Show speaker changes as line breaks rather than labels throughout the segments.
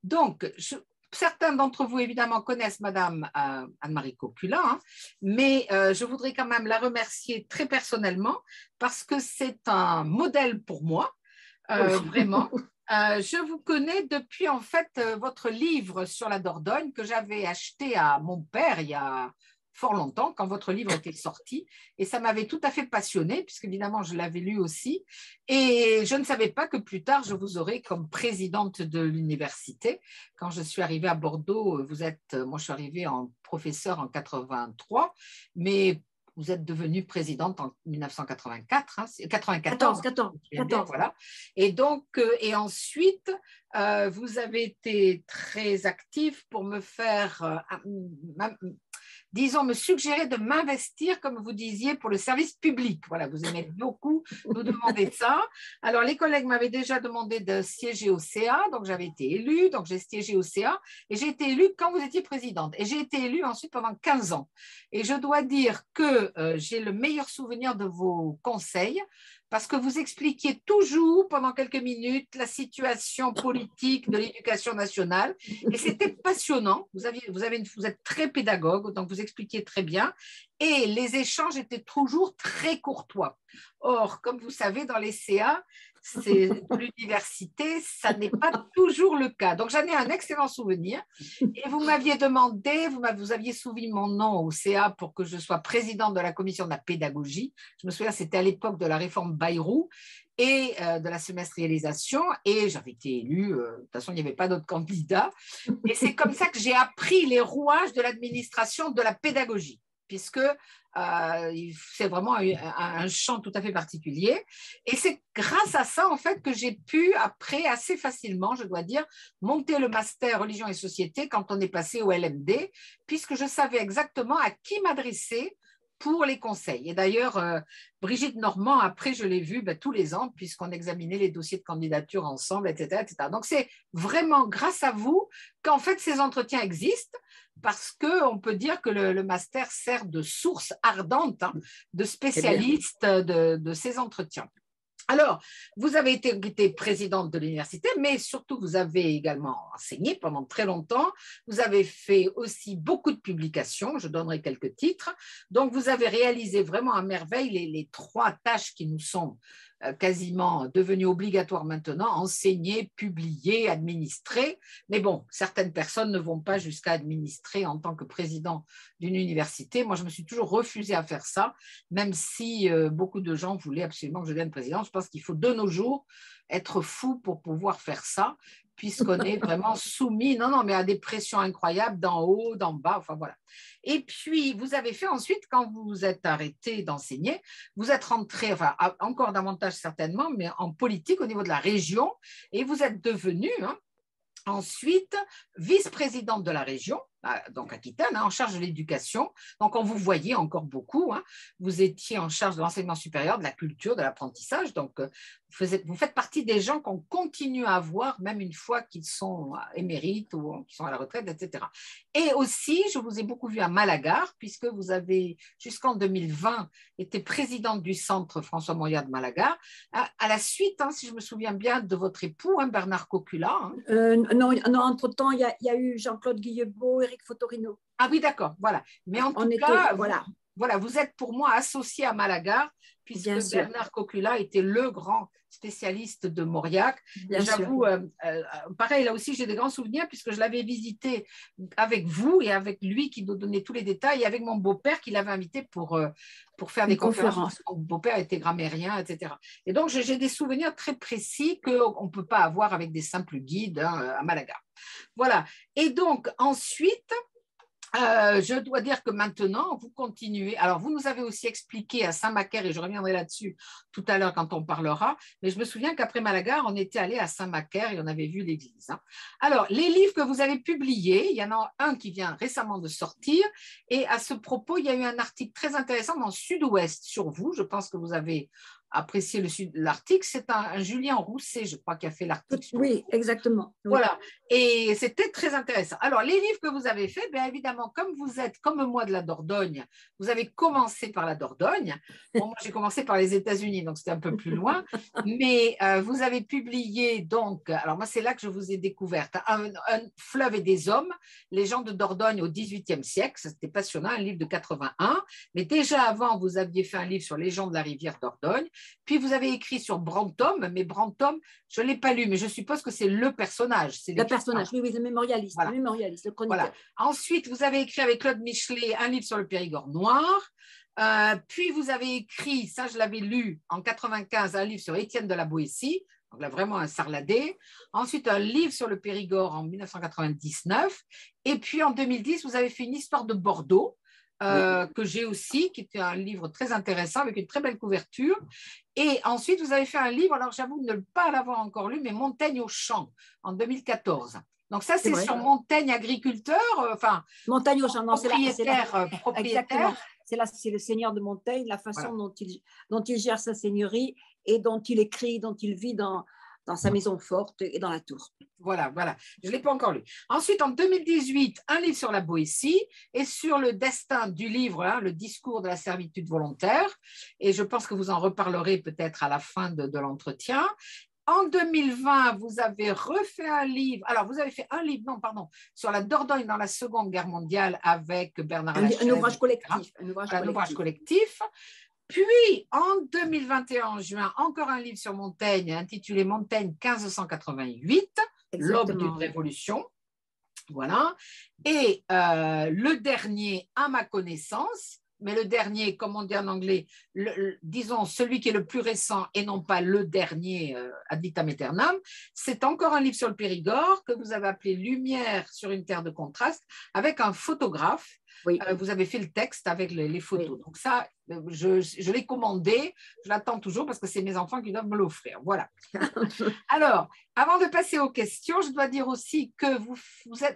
Donc, certains d'entre vous, évidemment, connaissent Madame Anne-Marie Copula, hein, mais je voudrais quand même la remercier très personnellement parce que c'est un modèle pour moi, vraiment. Je vous connais depuis, en fait, votre livre sur la Dordogne que j'avais acheté à mon père il y a fort longtemps, quand votre livre était sorti, et ça m'avait tout à fait passionnée, puisque évidemment, je l'avais lu aussi, et je ne savais pas que plus tard, je vous aurais comme présidente de l'université. Quand je suis arrivée à Bordeaux, moi je suis arrivée en professeur en 83, mais vous êtes devenue présidente en 1984, hein, 94,
14.
Voilà. Et donc, et ensuite, vous avez été très active pour me faire, disons, me suggérer de m'investir, comme vous disiez, pour le service public. Voilà, vous aimez beaucoup nous demander ça. Alors, les collègues m'avaient déjà demandé de siéger au CA, donc j'avais été élue, donc j'ai siégé au CA, et j'ai été élue quand vous étiez présidente. Et j'ai été élue ensuite pendant 15 ans. Et je dois dire que j'ai le meilleur souvenir de vos conseils, parce que vous expliquiez toujours pendant quelques minutes la situation politique de l'éducation nationale et c'était passionnant. Vous êtes très pédagogue, donc vous expliquiez très bien et les échanges étaient toujours très courtois. Or, comme vous savez, dans les CA, c'est l'université, ça n'est pas toujours le cas. Donc, j'en ai un excellent souvenir. Et vous m'aviez demandé, vous aviez soumis mon nom au CA pour que je sois présidente de la commission de la pédagogie. Je me souviens, c'était à l'époque de la réforme Bayrou et de la semestrialisation. Et j'avais été élue. De toute façon, il n'y avait pas d'autres candidats. Et c'est comme ça que j'ai appris les rouages de l'administration de la pédagogie, puisque c'est vraiment un champ tout à fait particulier. Et c'est grâce à ça, en fait, que j'ai pu, après, assez facilement, je dois dire, monter le master religion et société quand on est passé au LMD, puisque je savais exactement à qui m'adresser pour les conseils. Et d'ailleurs, Brigitte Normand, après, je l'ai vue tous les ans, puisqu'on examinait les dossiers de candidature ensemble, etc., etc. Donc, c'est vraiment grâce à vous qu'en fait, ces entretiens existent, parce qu'on peut dire que le master sert de source ardente, hein, de spécialistes de ces entretiens. Alors, vous avez été présidente de l'université, mais surtout, vous avez également enseigné pendant très longtemps. Vous avez fait aussi beaucoup de publications, je donnerai quelques titres. Donc, vous avez réalisé vraiment à merveille les trois tâches qui nous sont quasiment devenues obligatoires maintenant, enseigner, publier, administrer. Mais bon, certaines personnes ne vont pas jusqu'à administrer en tant que président d'une université. Moi, je me suis toujours refusée à faire ça, même si beaucoup de gens voulaient absolument que je devienne présidente. Je pense qu'il faut de nos jours être fou pour pouvoir faire ça, puisqu'on est vraiment soumis, non, mais à des pressions incroyables d'en haut, d'en bas, enfin voilà. Et puis, vous avez fait ensuite, quand vous êtes arrêté d'enseigner, vous êtes rentré, enfin encore davantage certainement, mais en politique au niveau de la région, et vous êtes devenu, hein, ensuite, vice-présidente de la région, donc Aquitaine, hein, en charge de l'éducation. Donc, on vous voyait encore beaucoup. Hein. Vous étiez en charge de l'enseignement supérieur, de la culture, de l'apprentissage. Donc, vous faites partie des gens qu'on continue à voir, même une fois qu'ils sont émérites ou qu'ils sont à la retraite, etc. Et aussi, je vous ai beaucoup vu à Malagar, puisque vous avez, jusqu'en 2020, été présidente du centre François Moya de Malagar, à la suite, hein, si je me souviens bien, de votre époux, hein, Bernard Cocula. Hein.
Non, entre-temps, il y a eu Jean-Claude Guillebeau, Éric Fotorino.
Ah oui, d'accord, voilà. Mais en tout cas, voilà, vous êtes pour moi associé à Malagar, puisque Bernard Cocula était le grand spécialiste de Mauriac. J'avoue, pareil, là aussi, j'ai des grands souvenirs, puisque je l'avais visité avec vous et avec lui qui nous donnait tous les détails, et avec mon beau-père qui l'avait invité pour faire des conférences. Mon beau-père était grammairien, etc. Et donc, j'ai des souvenirs très précis qu'on ne peut pas avoir avec des simples guides, hein, à Malagar. Voilà. Et donc, ensuite, je dois dire que maintenant, vous continuez. Alors, vous nous avez aussi expliqué à Saint-Macaire, et je reviendrai là-dessus tout à l'heure quand on parlera, mais je me souviens qu'après Malagar, on était allé à Saint-Macaire et on avait vu l'église. Hein. Alors, les livres que vous avez publiés, il y en a un qui vient récemment de sortir, et à ce propos, il y a eu un article très intéressant dans Sud-Ouest sur vous. Je pense que vous avez apprécié l'article. C'est un Julien Rousset, je crois, qui a fait l'article.
Oui, exactement. Oui.
Voilà, et c'était très intéressant. Alors, les livres que vous avez faits, bien évidemment, comme vous êtes comme moi de la Dordogne, vous avez commencé par la Dordogne. Bon, moi, j'ai commencé par les États-Unis, donc c'était un peu plus loin. Mais vous avez publié, donc, alors moi, c'est là que je vous ai découverte, un fleuve et des hommes, les gens de Dordogne au XVIIIe siècle. C'était passionnant, un livre de 81. Mais déjà avant, vous aviez fait un livre sur les gens de la rivière Dordogne. Puis vous avez écrit sur Brantôme, mais Brantôme, je ne l'ai pas lu, mais je suppose que c'est le personnage.
Le personnage, oui, le mémorialiste,
voilà.
Le mémorialiste, le chroniqueur.
Voilà. Ensuite, vous avez écrit avec Claude Michelet un livre sur le Périgord noir. Puis vous avez écrit, ça je l'avais lu en 95, un livre sur Étienne de la Boétie. Donc là, vraiment un sarladé. Ensuite, un livre sur le Périgord en 1999. Et puis en 2010, vous avez fait une histoire de Bordeaux. Que j'ai aussi, qui était un livre très intéressant avec une très belle couverture. Et ensuite, vous avez fait un livre, alors j'avoue ne pas l'avoir encore lu, mais Montaigne au champ, en 2014. Donc ça, c'est sur Montaigne agriculteur, enfin,
Montaigne au champ,
propriétaire.
Exactement. C'est le seigneur de Montaigne, la façon dont il gère sa seigneurie et dont il écrit, dont il vit dans sa maison forte et dans la tour.
Voilà. Je ne l'ai pas encore lu. Ensuite, en 2018, un livre sur la Boétie et sur le destin du livre, hein, le discours de la servitude volontaire. Et je pense que vous en reparlerez peut-être à la fin de l'entretien. En 2020, vous avez refait un livre. Alors, vous avez fait un livre, sur la Dordogne dans la Seconde Guerre mondiale avec Bernard Lachaise.
Un ouvrage collectif.
Un ouvrage collectif. Puis, en 2021, en juin, encore un livre sur Montaigne intitulé Montaigne 1588, l'aube d'une révolution. Voilà. Et le dernier, à ma connaissance, mais le dernier, comme on dit en anglais, disons celui qui est le plus récent et non pas le dernier ad vitam aeternam, c'est encore un livre sur le Périgord que vous avez appelé Lumière sur une terre de contraste avec un photographe. Oui. Vous avez fait le texte avec les photos. Oui. Donc ça, je l'ai commandé, je l'attends toujours parce que c'est mes enfants qui doivent me l'offrir. Voilà. Alors, avant de passer aux questions, je dois dire aussi que vous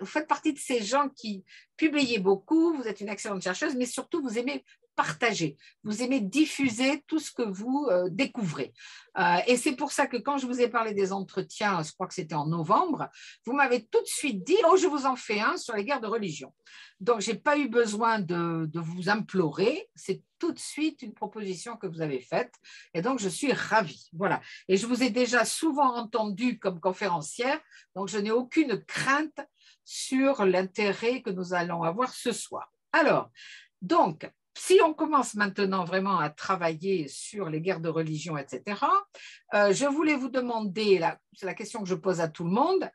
faites partie de ces gens qui publiez beaucoup, vous êtes une excellente chercheuse, mais surtout vous aimez partager, vous aimez diffuser tout ce que vous découvrez. Et c'est pour ça que quand je vous ai parlé des entretiens, je crois que c'était en novembre, vous m'avez tout de suite dit « Oh, je vous en fais un sur les guerres de religion ». Donc, je n'ai pas eu besoin de vous implorer, c'est tout de suite une proposition que vous avez faite et donc je suis ravie. Voilà. Et je vous ai déjà souvent entendu comme conférencière, donc je n'ai aucune crainte sur l'intérêt que nous allons avoir ce soir. Alors, donc, si on commence maintenant vraiment à travailler sur les guerres de religion, etc., je voulais vous demander, c'est la question que je pose à tout le monde,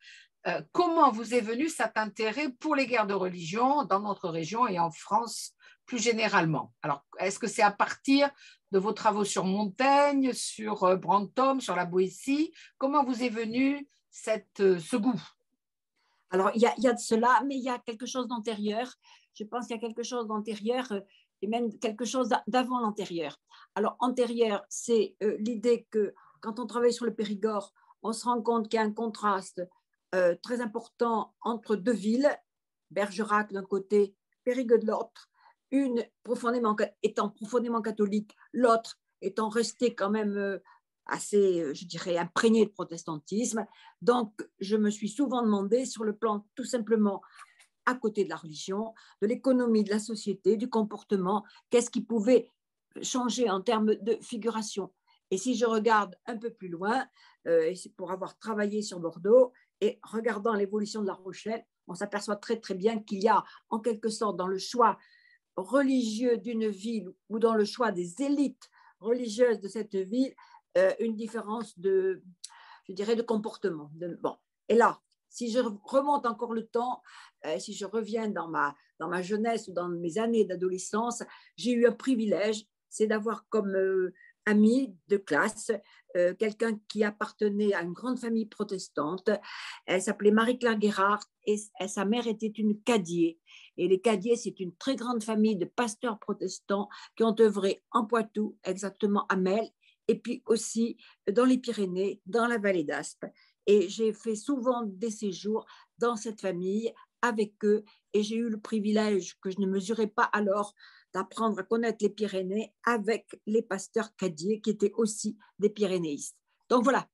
comment vous est venu cet intérêt pour les guerres de religion dans notre région et en France plus généralement? Alors, est-ce que c'est à partir de vos travaux sur Montaigne, sur Brantôme, sur la Boétie? Comment vous est venu ce goût?
Alors, il y a de cela, mais il y a quelque chose d'antérieur. Je pense qu'il y a quelque chose d'antérieur et même quelque chose d'avant l'antérieur. Alors, antérieur, c'est l'idée que quand on travaille sur le Périgord, on se rend compte qu'il y a un contraste très important entre deux villes, Bergerac d'un côté, Périgueux de l'autre, une étant profondément catholique, l'autre étant restée quand même assez, je dirais, imprégnée de protestantisme. Donc, je me suis souvent demandé sur le plan tout simplement à côté de la religion, de l'économie, de la société, du comportement, qu'est-ce qui pouvait changer en termes de figuration. Et si je regarde un peu plus loin, et c'est pour avoir travaillé sur Bordeaux, et regardant l'évolution de La Rochelle, on s'aperçoit très très bien qu'il y a en quelque sorte dans le choix religieux d'une ville ou dans le choix des élites religieuses de cette ville, une différence de, je dirais, de comportement. Bon. Et là, si je remonte encore le temps, si je reviens dans ma jeunesse ou dans mes années d'adolescence, j'ai eu un privilège, c'est d'avoir comme amie de classe quelqu'un qui appartenait à une grande famille protestante. Elle s'appelait Marie-Claire Guérard et sa mère était une Cadier. Et les Cadiers, c'est une très grande famille de pasteurs protestants qui ont œuvré en Poitou, exactement à Mel, et puis aussi dans les Pyrénées, dans la vallée d'Aspe. Et j'ai fait souvent des séjours dans cette famille avec eux et j'ai eu le privilège que je ne mesurais pas alors d'apprendre à connaître les Pyrénées avec les pasteurs cadiers qui étaient aussi des pyrénéistes. Donc voilà,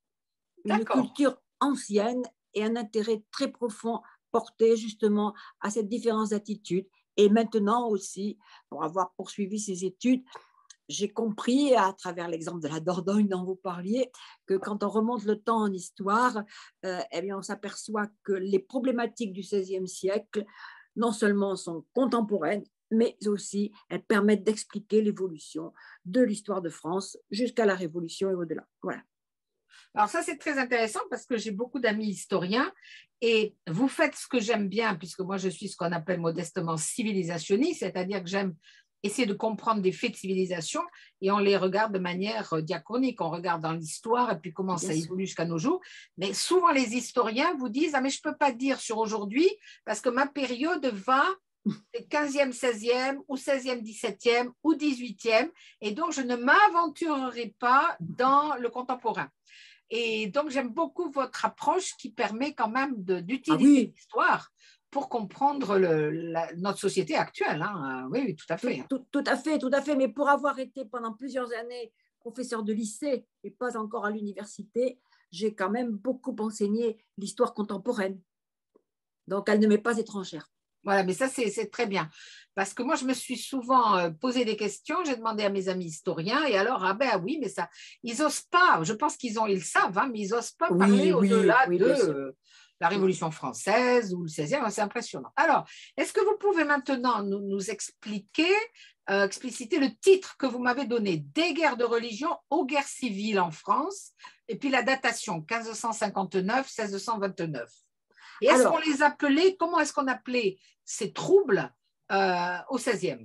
une culture ancienne et un intérêt très profond porté justement à cette différence d'attitude. Et maintenant aussi, pour avoir poursuivi ces études, j'ai compris, à travers l'exemple de la Dordogne dont vous parliez, que quand on remonte le temps en histoire, eh bien, on s'aperçoit que les problématiques du XVIe siècle, non seulement sont contemporaines, mais aussi elles permettent d'expliquer l'évolution de l'histoire de France jusqu'à la Révolution et au-delà. Voilà.
Alors ça, c'est très intéressant parce que j'ai beaucoup d'amis historiens et vous faites ce que j'aime bien, puisque moi, je suis ce qu'on appelle modestement civilisationniste, c'est-à-dire que j'aime essayer de comprendre des faits de civilisation et on les regarde de manière diachronique. On regarde dans l'histoire et puis comment ça évolue jusqu'à nos jours. Mais souvent, les historiens vous disent « Ah, mais je ne peux pas dire sur aujourd'hui parce que ma période va… » 15e, 16e, ou 16e, 17e, ou 18e, et donc je ne m'aventurerai pas dans le contemporain. Et donc, j'aime beaucoup votre approche qui permet quand même d'utiliser l'histoire pour comprendre notre société actuelle. Hein. Oui, oui, tout à fait.
Tout à fait, tout à fait. Mais pour avoir été pendant plusieurs années professeur de lycée et pas encore à l'université, j'ai quand même beaucoup enseigné l'histoire contemporaine. Donc, elle ne m'est pas étrangère.
Voilà, mais ça, c'est très bien. Parce que moi, je me suis souvent posé des questions, j'ai demandé à mes amis historiens, et alors, ah ben oui, mais ça, ils n'osent pas, je pense ils savent, hein, mais ils n'osent pas parler au-delà de la Révolution française ou le 16e, c'est impressionnant. Alors, est-ce que vous pouvez maintenant nous expliquer, expliciter le titre que vous m'avez donné, des guerres de religion aux guerres civiles en France, et puis la datation 1559-1629. Et est-ce qu'on les appelait, comment est-ce qu'on appelait ces troubles au XVIe?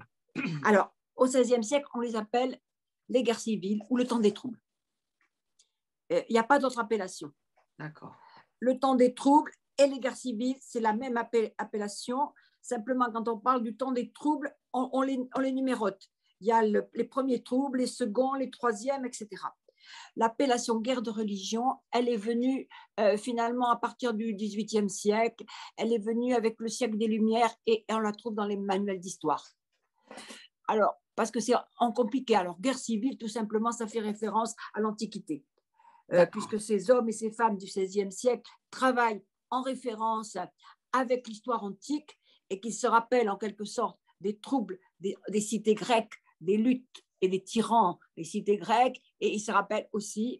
Alors, au XVIe siècle, on les appelle les guerres civiles ou le temps des troubles. Il n'y a pas d'autre appellation.
D'accord.
Le temps des troubles et les guerres civiles, c'est la même appellation. Simplement, quand on parle du temps des troubles, on les numérote. Il y a les premiers troubles, les seconds, les troisièmes, etc. L'appellation guerre de religion, elle est venue finalement à partir du XVIIIe siècle. Elle est venue avec le siècle des Lumières et on la trouve dans les manuels d'histoire. Alors, parce que c'est en compliqué. Alors, guerre civile, tout simplement, ça fait référence à l'Antiquité. Puisque ces hommes et ces femmes du XVIe siècle travaillent en référence avec l'histoire antique et qu'ils se rappellent en quelque sorte des troubles des cités grecques, des luttes et des tyrans des cités grecques, et ils se rappellent aussi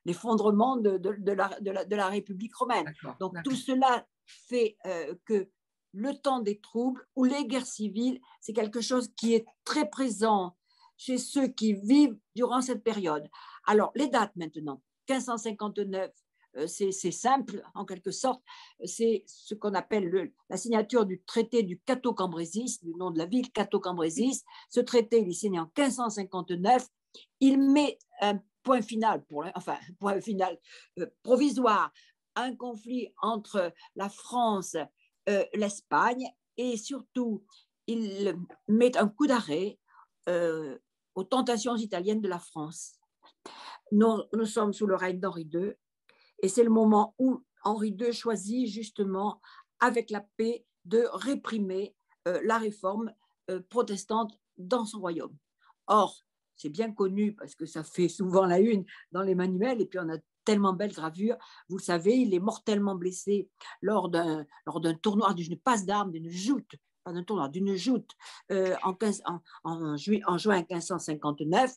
l'effondrement de la République romaine. Donc tout cela fait que le temps des troubles ou les guerres civiles, c'est quelque chose qui est très présent chez ceux qui vivent durant cette période. Alors, les dates maintenant, 1559, c'est simple en quelque sorte, c'est ce qu'on appelle la signature du traité du Cateau-Cambrésis, du nom de la ville, Cateau-Cambrésis. Ce traité, il est signé en 1559. Il met un point final, provisoire, un conflit entre la France, l'Espagne, et surtout, il met un coup d'arrêt aux tentations italiennes de la France. Nous sommes sous le règne d'Henri II et c'est le moment où Henri II choisit justement, avec la paix, de réprimer la réforme protestante dans son royaume. Or, c'est bien connu parce que ça fait souvent la une dans les manuels et puis on a tellement belle gravure. Vous le savez, il est mortellement blessé lors d'un tournoi, d'une passe d'armes, d'une joute, pas d'un tournoi, d'une joute en juin 1559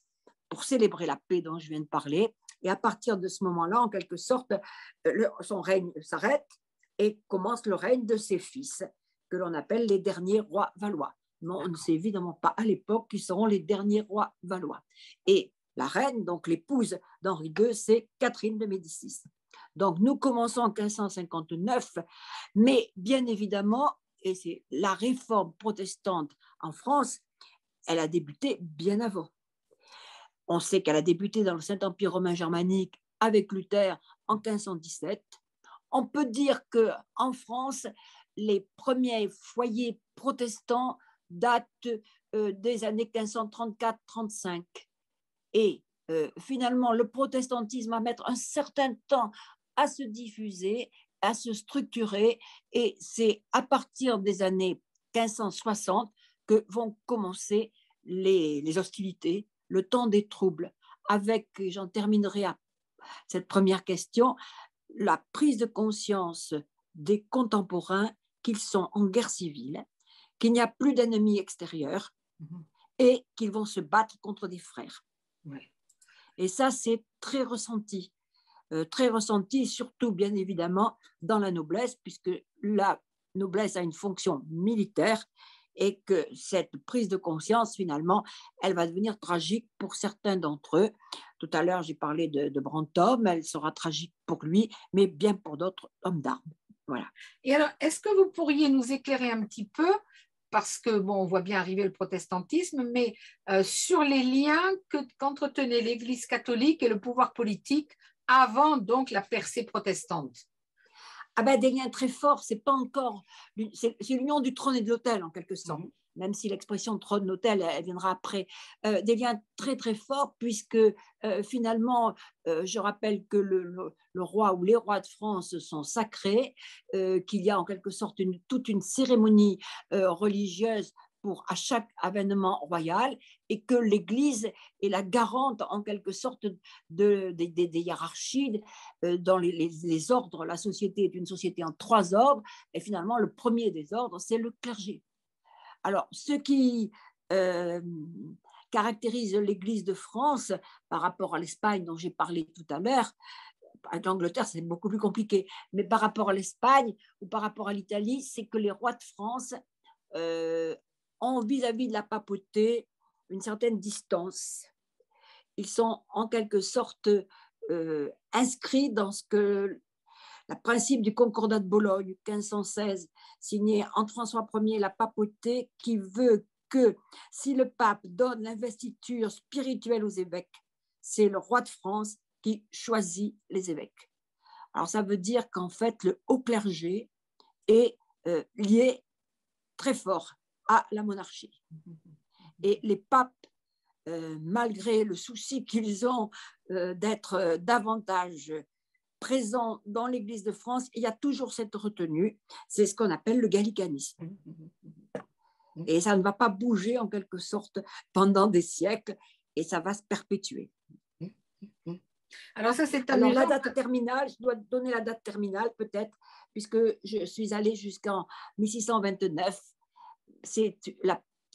pour célébrer la paix dont je viens de parler. Et à partir de ce moment-là, en quelque sorte, son règne s'arrête et commence le règne de ses fils, que l'on appelle les derniers rois valois. Mais on ne sait évidemment pas à l'époque qui seront les derniers rois valois. Et la reine, donc l'épouse d'Henri II, c'est Catherine de Médicis. Donc nous commençons en 1559, mais bien évidemment, et c'est la réforme protestante en France, elle a débuté bien avant. On sait qu'elle a débuté dans le Saint-Empire romain germanique avec Luther en 1517. On peut dire qu'en France, les premiers foyers protestants datent des années 1534-35. Et finalement, le protestantisme va mettre un certain temps à se diffuser, à se structurer, et c'est à partir des années 1560 que vont commencer les hostilités, le temps des troubles, avec, et j'en terminerai à cette première question, la prise de conscience des contemporains qu'ils sont en guerre civile, qu'il n'y a plus d'ennemis extérieurs et qu'ils vont se battre contre des frères.
Ouais.
Et ça, c'est très ressenti, surtout bien évidemment dans la noblesse, puisque la noblesse a une fonction militaire et que cette prise de conscience, finalement, elle va devenir tragique pour certains d'entre eux. Tout à l'heure, j'ai parlé de Brantôme, elle sera tragique pour lui, mais bien pour d'autres hommes d'armes. Voilà.
Et alors, est-ce que vous pourriez nous éclairer un petit peu, parce que, bon, on voit bien arriver le protestantisme, mais sur les liens qu'entretenait l'Église catholique et le pouvoir politique avant donc la percée protestante?
Ah ben, des liens très forts, c'est pas encore, c'est l'union du trône et de l'autel en quelque sorte, même si l'expression trône-autel, elle viendra après. Des liens très très forts puisque finalement, je rappelle que le roi ou les rois de France sont sacrés, qu'il y a en quelque sorte toute une cérémonie religieuse pour à chaque événement royal et que l'Église est la garante en quelque sorte des hiérarchies dans les ordres. La société est une société en 3 ordres et finalement le premier des ordres, c'est le clergé. Alors, ce qui caractérise l'Église de France par rapport à l'Espagne dont j'ai parlé tout à l'heure, avec l'Angleterre, c'est beaucoup plus compliqué, mais par rapport à l'Espagne ou par rapport à l'Italie, c'est que les rois de France ont vis-à-vis de la papauté une certaine distance. Ils sont en quelque sorte inscrits dans ce que le principe du Concordat de Bologne 1516, signé entre François Ier et la papauté, qui veut que si le pape donne l'investiture spirituelle aux évêques, c'est le roi de France qui choisit les évêques. Alors ça veut dire qu'en fait, le haut clergé est lié très fort à la monarchie. Et les papes, malgré le souci qu'ils ont d'être davantage présents dans l'Église de France, il y a toujours cette retenue, c'est ce qu'on appelle le gallicanisme. Et ça ne va pas bouger en quelque sorte pendant des siècles et ça va se perpétuer.
Alors ça, c'est
amusant.
Alors
la date terminale, je dois donner la date terminale peut-être, puisque je suis allée jusqu'en 1629. C'est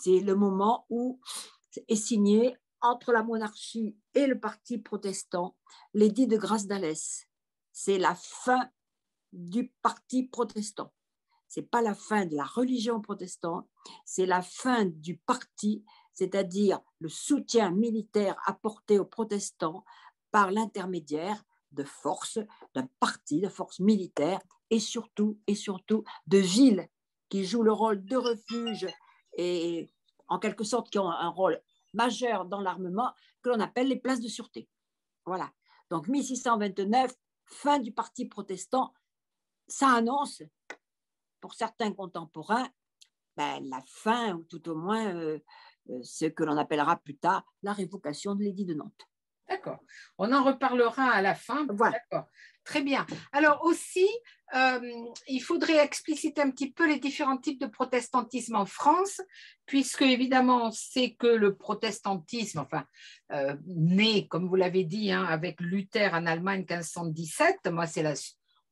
le moment où est signé entre la monarchie et le parti protestant l'édit de Grâce d'Alès. C'est la fin du parti protestant. Ce n'est pas la fin de la religion protestante, c'est la fin du parti, c'est-à-dire le soutien militaire apporté aux protestants par l'intermédiaire de forces, d'un parti, de forces militaires et surtout de villes qui jouent le rôle de refuge et en quelque sorte qui ont un rôle majeur dans l'armement que l'on appelle les places de sûreté. Voilà. Donc 1629, fin du parti protestant, ça annonce pour certains contemporains la fin ou tout au moins ce que l'on appellera plus tard la révocation de l'édit de Nantes.
D'accord. On en reparlera à la fin.
Voilà.
D'accord. Très bien. Alors aussi, il faudrait expliciter un petit peu les différents types de protestantisme en France, puisque évidemment, on sait que le protestantisme, enfin, né, comme vous l'avez dit, hein, avec Luther en Allemagne 1517, moi,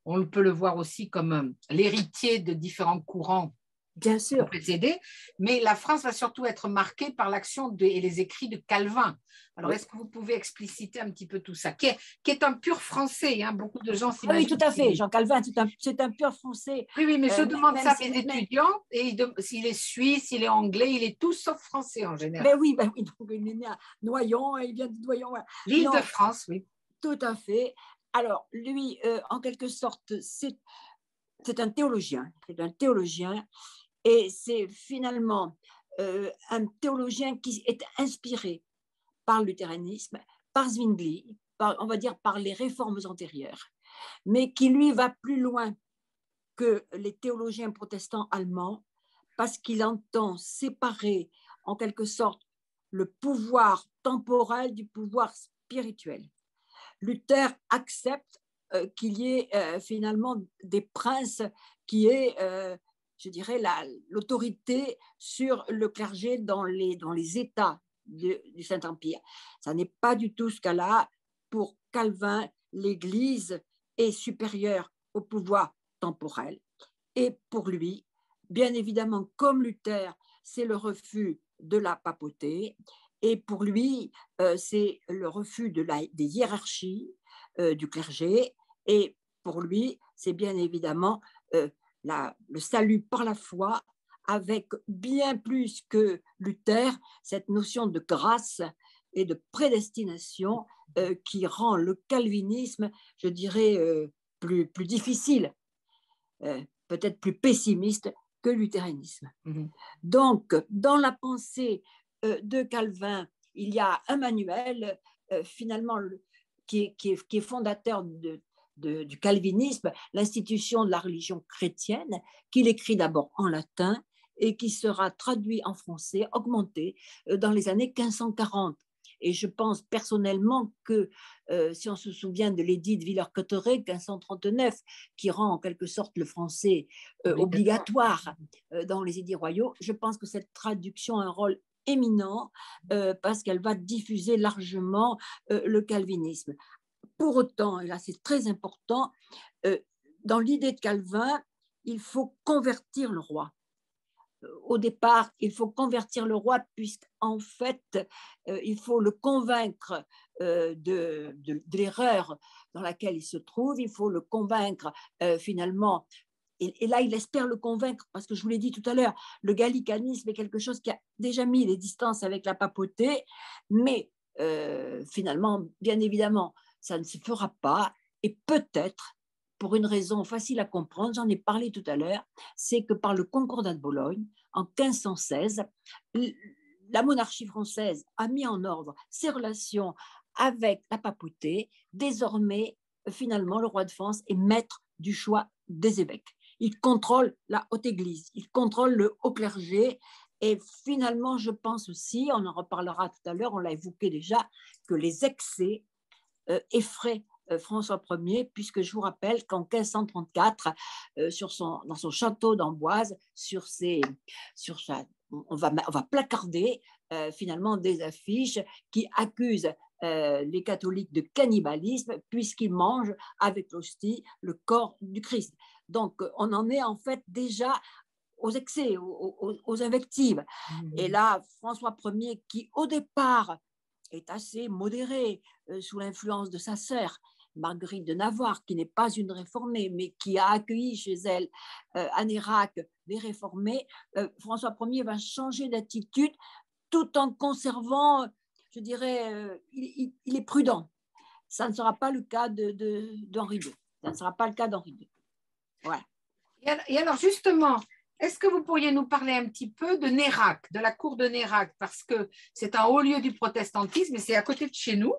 on peut le voir aussi comme l'héritier de différents courants.
Bien sûr.
Précédé, mais la France va surtout être marquée par l'action et les écrits de Calvin. Alors, oui. Est-ce que vous pouvez expliciter un petit peu tout ça, qui est un pur français, hein, beaucoup de gens s'imaginent.
Oui, tout à fait. Jean Calvin, c'est un pur français.
Oui, mais je demande ça à mes étudiants, et s'il est suisse, s'il est anglais, il est tout sauf français en général.
Ben oui, donc il est né à Noyon, il vient de Noyon.
L'île de France, oui.
Tout à fait. Alors, lui, en quelque sorte, c'est un théologien. C'est un théologien. Et c'est finalement un théologien qui est inspiré par le luthéranisme, par Zwingli, on va dire par les réformes antérieures, mais qui lui va plus loin que les théologiens protestants allemands parce qu'il entend séparer en quelque sorte le pouvoir temporel du pouvoir spirituel. Luther accepte qu'il y ait finalement des princes qui aient je dirais, l'autorité sur le clergé dans les États du Saint-Empire. Ça n'est pas du tout ce cas-là. Pour Calvin, l'Église est supérieure au pouvoir temporel. Et pour lui, bien évidemment, comme Luther, c'est le refus de la papauté. Et pour lui, c'est le refus des hiérarchies du clergé. Et pour lui, c'est bien évidemment le salut par la foi, avec bien plus que Luther, cette notion de grâce et de prédestination qui rend le calvinisme, je dirais, plus difficile, peut-être plus pessimiste que le luthéranisme. Mm-hmm. Donc, dans la pensée de Calvin, il y a un manuel, finalement, qui est fondateur du calvinisme, l'institution de la religion chrétienne, qu'il écrit d'abord en latin et qui sera traduit en français, augmenté, dans les années 1540. Et je pense personnellement que, si on se souvient de l'édit de Villers-Cotterêts, 1539, qui rend en quelque sorte le français obligatoire dans les édits royaux, je pense que cette traduction a un rôle éminent parce qu'elle va diffuser largement le calvinisme. Pour autant, et là c'est très important, dans l'idée de Calvin, il faut convertir le roi. Au départ, il faut convertir le roi puisqu'en fait, il faut le convaincre de l'erreur dans laquelle il se trouve, il faut le convaincre finalement, et là il espère le convaincre parce que je vous l'ai dit tout à l'heure, le gallicanisme est quelque chose qui a déjà mis les distances avec la papauté, mais finalement, bien évidemment, ça ne se fera pas, et peut-être, pour une raison facile à comprendre, j'en ai parlé tout à l'heure, c'est que par le Concordat de Bologne, en 1516, la monarchie française a mis en ordre ses relations avec la papauté. Désormais, finalement, le roi de France est maître du choix des évêques. Il contrôle la haute église, il contrôle le haut clergé, et finalement, je pense aussi, on en reparlera tout à l'heure, on l'a évoqué déjà, que les excès effraient François Ier, puisque je vous rappelle qu'en 1534, dans son château d'Amboise, on va placarder finalement des affiches qui accusent les catholiques de cannibalisme, puisqu'ils mangent avec l'hostie le corps du Christ. Donc, on en est en fait déjà aux excès, aux invectives. Et là, François Ier, qui au départ est assez modéré sous l'influence de sa sœur, Marguerite de Navarre, qui n'est pas une réformée, mais qui a accueilli chez elle à Nérac des réformés, François Ier va changer d'attitude tout en conservant, je dirais, il est prudent. Ça ne sera pas le cas d'Henri II. Ça ne sera pas le cas d'Henri II. Voilà.
Et alors, justement, est-ce que vous pourriez nous parler un petit peu de Nérac, de la cour de Nérac, parce que c'est un haut lieu du protestantisme et c'est à côté de chez nous.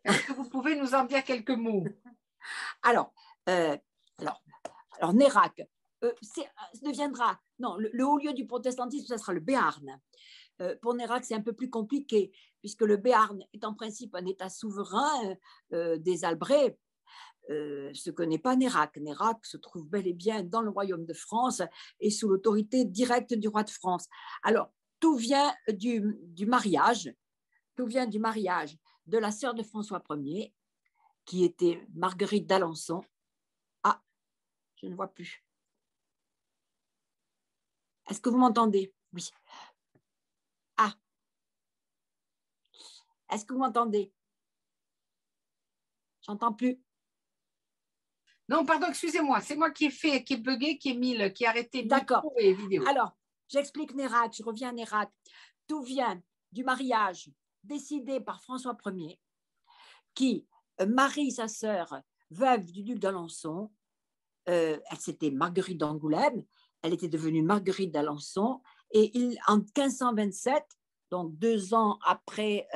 Est-ce que vous pouvez nous en dire quelques mots?
Alors, Nérac, deviendra, non, le haut lieu du protestantisme, ce sera le Béarn. Pour Nérac, c'est un peu plus compliqué, puisque le Béarn est en principe un État souverain des Albrais, ce que n'est pas Nérac. Nérac se trouve bel et bien dans le royaume de France et sous l'autorité directe du roi de France. Alors, tout vient du mariage, de la sœur de François Ier, qui était Marguerite d'Alençon. Ah, je ne vois plus. Est-ce que vous m'entendez? Oui. Ah. Est-ce que vous m'entendez? J'entends plus.
Non, pardon, excusez-moi, c'est moi qui ai bugué, qui ai arrêté micro et vidéo.
Alors, j'explique Nérac, je reviens à Nérac. Tout vient du mariage décidé par François Ier, qui marie sa sœur, veuve du duc d'Alençon. Elle s'était Marguerite d'Angoulême, elle était devenue Marguerite d'Alençon, et en 1527, donc 2 ans après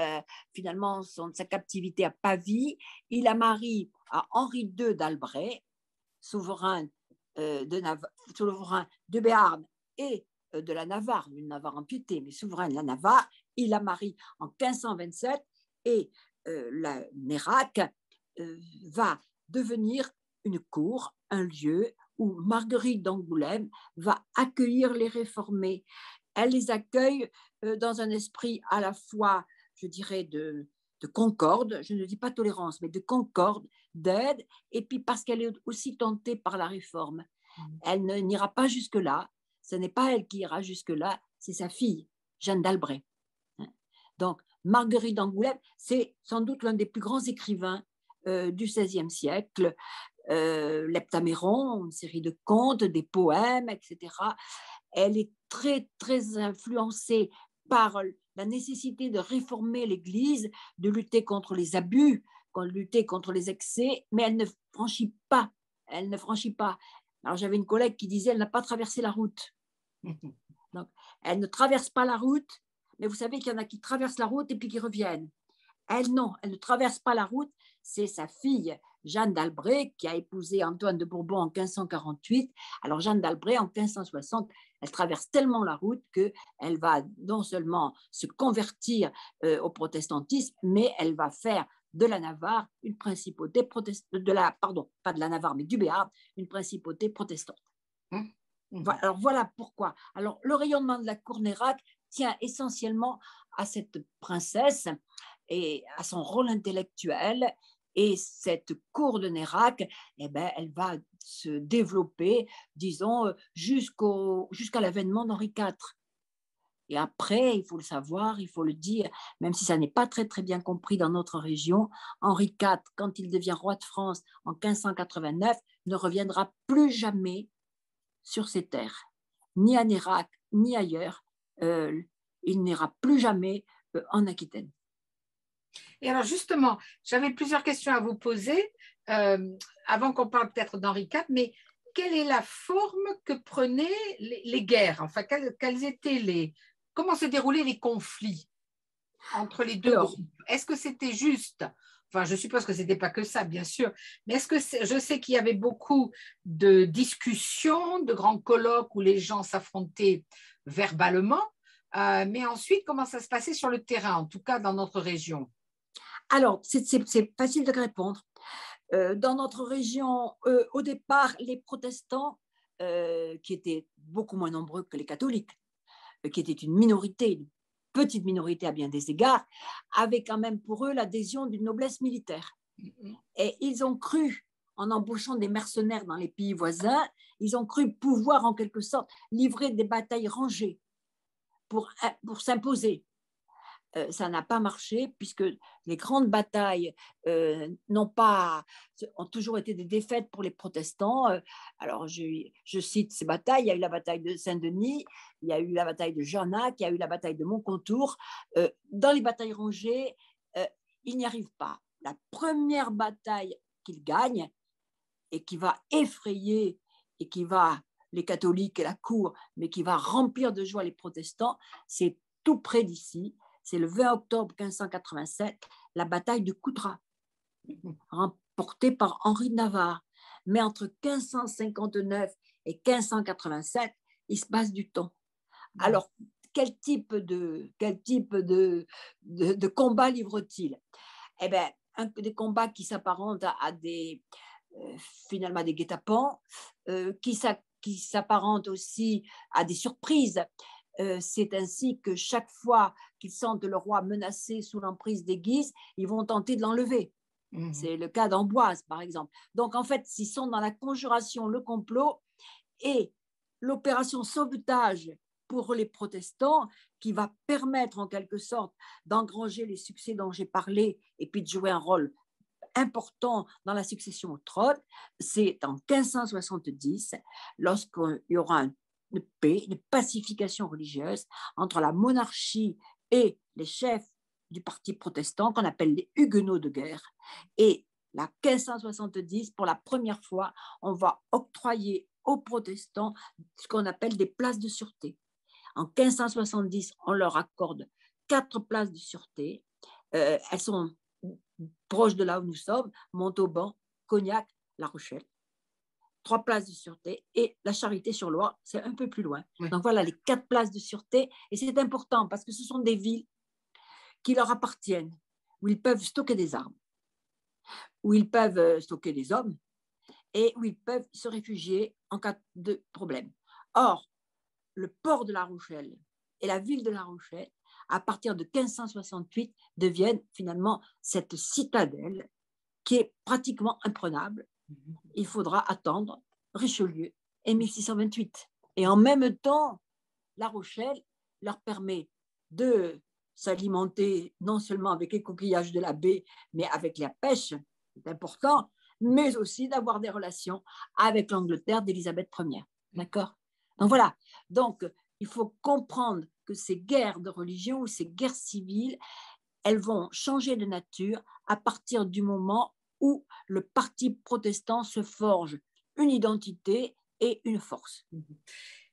finalement sa captivité à Pavie, il la marie à Henri II d'Albret, souverain de Béarn et de la Navarre, une Navarre amputé, mais souverain de la Navarre. Il la marie en 1527 et la Nérac va devenir une cour, un lieu où Marguerite d'Angoulême va accueillir les réformés. Elle les accueille dans un esprit à la fois, je dirais, de concorde, je ne dis pas tolérance, mais de concorde, d'aide, et puis parce qu'elle est aussi tentée par la réforme. Elle n'ira pas jusque-là, ce n'est pas elle qui ira jusque-là, c'est sa fille, Jeanne d'Albret. Donc, Marguerite d'Angoulême, c'est sans doute l'un des plus grands écrivains du XVIe siècle. L'Heptaméron, une série de contes, des poèmes, etc. Elle est très, très influencée par la nécessité de réformer l'Église, de lutter contre les abus, de lutter contre les excès, mais elle ne franchit pas. Elle ne franchit pas. Alors, j'avais une collègue qui disait, elle n'a pas traversé la route. Donc, elle ne traverse pas la route, mais vous savez qu'il y en a qui traversent la route et puis qui reviennent. Elle, non, elle ne traverse pas la route. C'est sa fille, Jeanne d'Albret, qui a épousé Antoine de Bourbon en 1548. Alors, Jeanne d'Albret, en 1560, elle traverse tellement la route qu'elle va non seulement se convertir au protestantisme, mais elle va faire de la Navarre une principauté protestante, pardon, pas de la Navarre, mais du Béarn, une principauté protestante. Alors, voilà pourquoi. Alors, le rayonnement de la cour Nérac tient essentiellement à cette princesse et à son rôle intellectuel. Et cette cour de Nérac, eh ben, elle va se développer, disons, jusqu'à l'avènement d'Henri IV. Et après, il faut le savoir, il faut le dire, même si ça n'est pas très, très bien compris dans notre région, Henri IV, quand il devient roi de France en 1589, ne reviendra plus jamais sur ces terres, ni à Nérac, ni ailleurs. Il n'ira plus jamais en Aquitaine.
Et alors justement, j'avais plusieurs questions à vous poser, avant qu'on parle peut-être d'Henri IV, mais quelle est la forme que prenaient les guerres? Enfin, comment se déroulaient les conflits entre les deux groupes? Est-ce que c'était juste? Enfin, je suppose que ce n'était pas que ça, bien sûr, mais je sais qu'il y avait beaucoup de discussions, de grands colloques où les gens s'affrontaient verbalement, mais ensuite, comment ça se passait sur le terrain, en tout cas dans notre région?
Alors, c'est facile de répondre. Dans notre région, au départ, les protestants, qui étaient beaucoup moins nombreux que les catholiques, qui étaient une minorité, une petite minorité à bien des égards, avaient quand même pour eux l'adhésion d'une noblesse militaire. Et ils ont cru, en embauchant des mercenaires dans les pays voisins, ils ont cru pouvoir en quelque sorte livrer des batailles rangées pour s'imposer. Ça n'a pas marché puisque les grandes batailles ont toujours été des défaites pour les protestants. Alors, je cite ces batailles. Il y a eu la bataille de Saint-Denis, il y a eu la bataille de Jarnac, il y a eu la bataille de Moncontour. Dans les batailles rangées, ils n'y arrivent pas. La première bataille qu'ils gagnent et qui va effrayer et qui va les catholiques et la cour, mais qui va remplir de joie les protestants, c'est tout près d'ici. C'est le 20 octobre 1587, la bataille de Coutras, remportée par Henri de Navarre. Mais entre 1559 et 1587, il se passe du temps. Alors, quel type de combat livre-t-il? Eh bien, des combats qui s'apparentent à finalement des guet-apens, qui s'apparentent aussi à des surprises. C'est ainsi que chaque fois qu'ils sentent le roi menacé sous l'emprise des Guises, ils vont tenter de l'enlever. C'est le cas d'Amboise, par exemple. Donc, en fait, ils sont dans la conjuration, le complot et l'opération sauvetage pour les protestants qui va permettre en quelque sorte d'engranger les succès dont j'ai parlé et puis de jouer un rôle important dans la succession au trône. C'est en 1570, lorsqu'il y aura une paix, une pacification religieuse entre la monarchie et les chefs du parti protestant qu'on appelle les Huguenots de guerre. Et la 1570, pour la première fois, on va octroyer aux protestants ce qu'on appelle des places de sûreté. En 1570, on leur accorde 4 places de sûreté. Elles sont proches de là où nous sommes, Montauban, Cognac, La Rochelle. 3 places de sûreté et la Charité-sur-Loire, c'est un peu plus loin. Oui. Donc voilà les 4 places de sûreté et c'est important parce que ce sont des villes qui leur appartiennent, où ils peuvent stocker des armes, où ils peuvent stocker des hommes et où ils peuvent se réfugier en cas de problème. Or, le port de La Rochelle et la ville de La Rochelle, à partir de 1568, deviennent finalement cette citadelle qui est pratiquement imprenable. Il faudra attendre Richelieu et 1628. Et en même temps, La Rochelle leur permet de s'alimenter non seulement avec les coquillages de la baie, mais avec la pêche, c'est important, mais aussi d'avoir des relations avec l'Angleterre d'Élisabeth Ier. D'accord? Donc voilà. Donc, il faut comprendre que ces guerres de religion ou ces guerres civiles, elles vont changer de nature à partir du moment où le parti protestant se forge une identité et une force.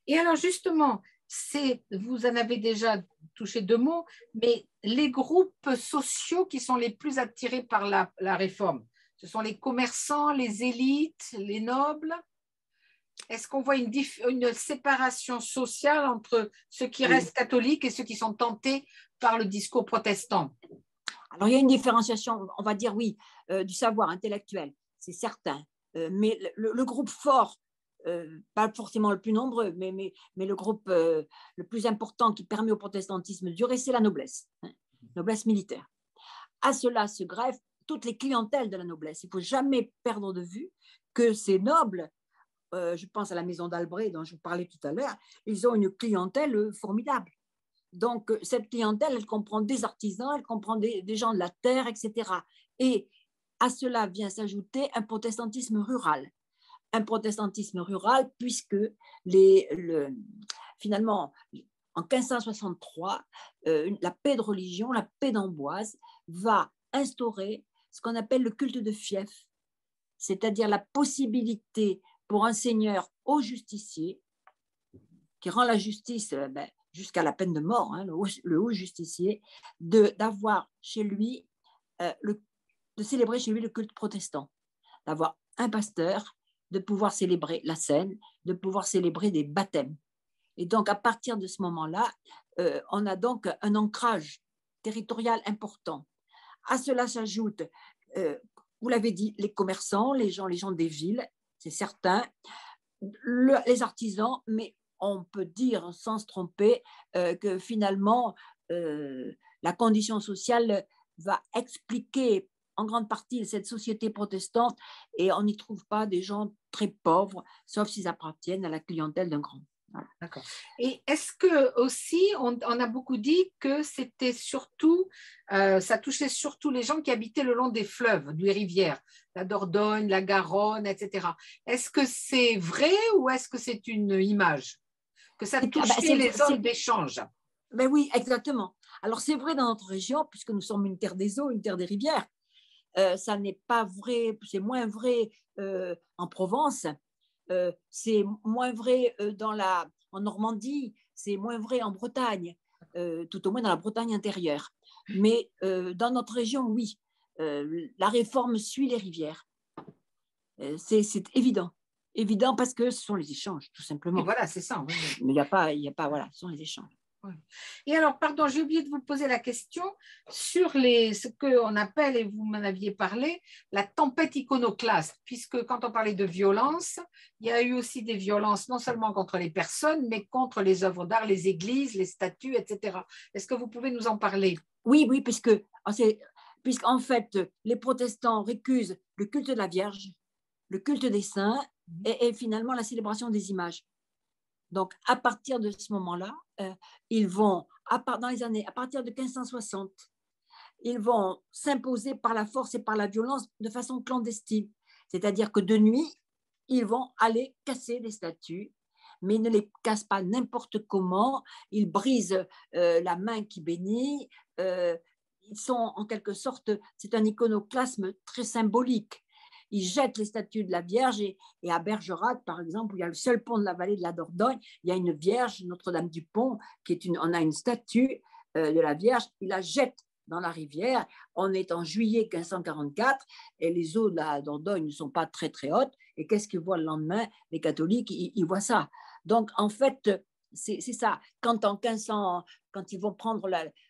Et alors justement, vous en avez déjà touché deux mots, mais les groupes sociaux qui sont les plus attirés par la réforme, ce sont les commerçants, les élites, les nobles. Est-ce qu'on voit une séparation sociale entre ceux qui restent catholiques et ceux qui sont tentés par le discours protestant?
Alors, il y a une différenciation, on va dire, oui, du savoir intellectuel, c'est certain. Mais le groupe fort, pas forcément le plus nombreux, mais le groupe le plus important qui permet au protestantisme de durer, c'est la noblesse, noblesse militaire. À cela se greffent toutes les clientèles de la noblesse. Il ne faut jamais perdre de vue que ces nobles, je pense à la maison d'Albret dont je vous parlais tout à l'heure, ils ont une clientèle formidable. Donc, cette clientèle, elle comprend des artisans, elle comprend des gens de la terre, etc. Et à cela vient s'ajouter un protestantisme rural. Un protestantisme rural puisque finalement, en 1563, la paix de religion, la paix d'Amboise, va instaurer ce qu'on appelle le culte de fief, c'est-à-dire la possibilité pour un seigneur au justicier, qui rend la justice jusqu'à la peine de mort, hein, le haut justicier, d'avoir chez lui, de célébrer chez lui le culte protestant, d'avoir un pasteur, de pouvoir célébrer la scène, de pouvoir célébrer des baptêmes. Et donc, à partir de ce moment-là, on a donc un ancrage territorial important. À cela s'ajoute, vous l'avez dit, les commerçants, les gens des villes, c'est certain, les artisans, mais on peut dire sans se tromper que finalement, la condition sociale va expliquer en grande partie cette société protestante et on n'y trouve pas des gens très pauvres, sauf s'ils appartiennent à la clientèle d'un grand. Voilà.
D'accord. Et est-ce que aussi, on a beaucoup dit que c'était surtout, ça touchait surtout les gens qui habitaient le long des fleuves, des rivières, la Dordogne, la Garonne, etc. Est-ce que c'est vrai ou est-ce que c'est une image? Que ça touchait les zones d'échange?
Ben oui, exactement. Alors c'est vrai dans notre région, puisque nous sommes une terre des eaux, une terre des rivières. Ça n'est pas vrai, c'est moins vrai en Provence, c'est moins vrai en Normandie, c'est moins vrai en Bretagne, tout au moins dans la Bretagne intérieure. Mais dans notre région, oui, la réforme suit les rivières. C'est évident. Évident parce que ce sont les échanges, tout simplement.
Et voilà, c'est ça. Oui.
Mais il n'y a pas, voilà, ce sont les échanges.
Et alors, pardon, j'ai oublié de vous poser la question sur ce qu'on appelle, et vous m'en aviez parlé, la tempête iconoclaste, puisque quand on parlait de violence, il y a eu aussi des violences non seulement contre les personnes, mais contre les œuvres d'art, les églises, les statues, etc. Est-ce que vous pouvez nous en parler?
Oui, puisqu'en fait, les protestants récusent le culte de la Vierge, le culte des saints et finalement la célébration des images. Donc, à partir de ce moment-là, ils vont, à partir de 1560, ils vont s'imposer par la force et par la violence de façon clandestine. C'est-à-dire que de nuit, ils vont aller casser les statues, mais ils ne les cassent pas n'importe comment. Ils brisent la main qui bénit. Ils sont en quelque sorte, c'est un iconoclasme très symbolique. Ils jettent les statues de la Vierge et à Bergerac, par exemple, où il y a le seul pont de la vallée de la Dordogne, il y a une Vierge, Notre-Dame-du-Pont, on a une statue de la Vierge, ils la jettent dans la rivière. On est en juillet 1544 et les eaux de la Dordogne ne sont pas très très hautes. Et qu'est-ce qu'ils voient le lendemain? Les catholiques, ils voient ça. Donc en fait, c'est ça. Quand en 1500, quand ils vont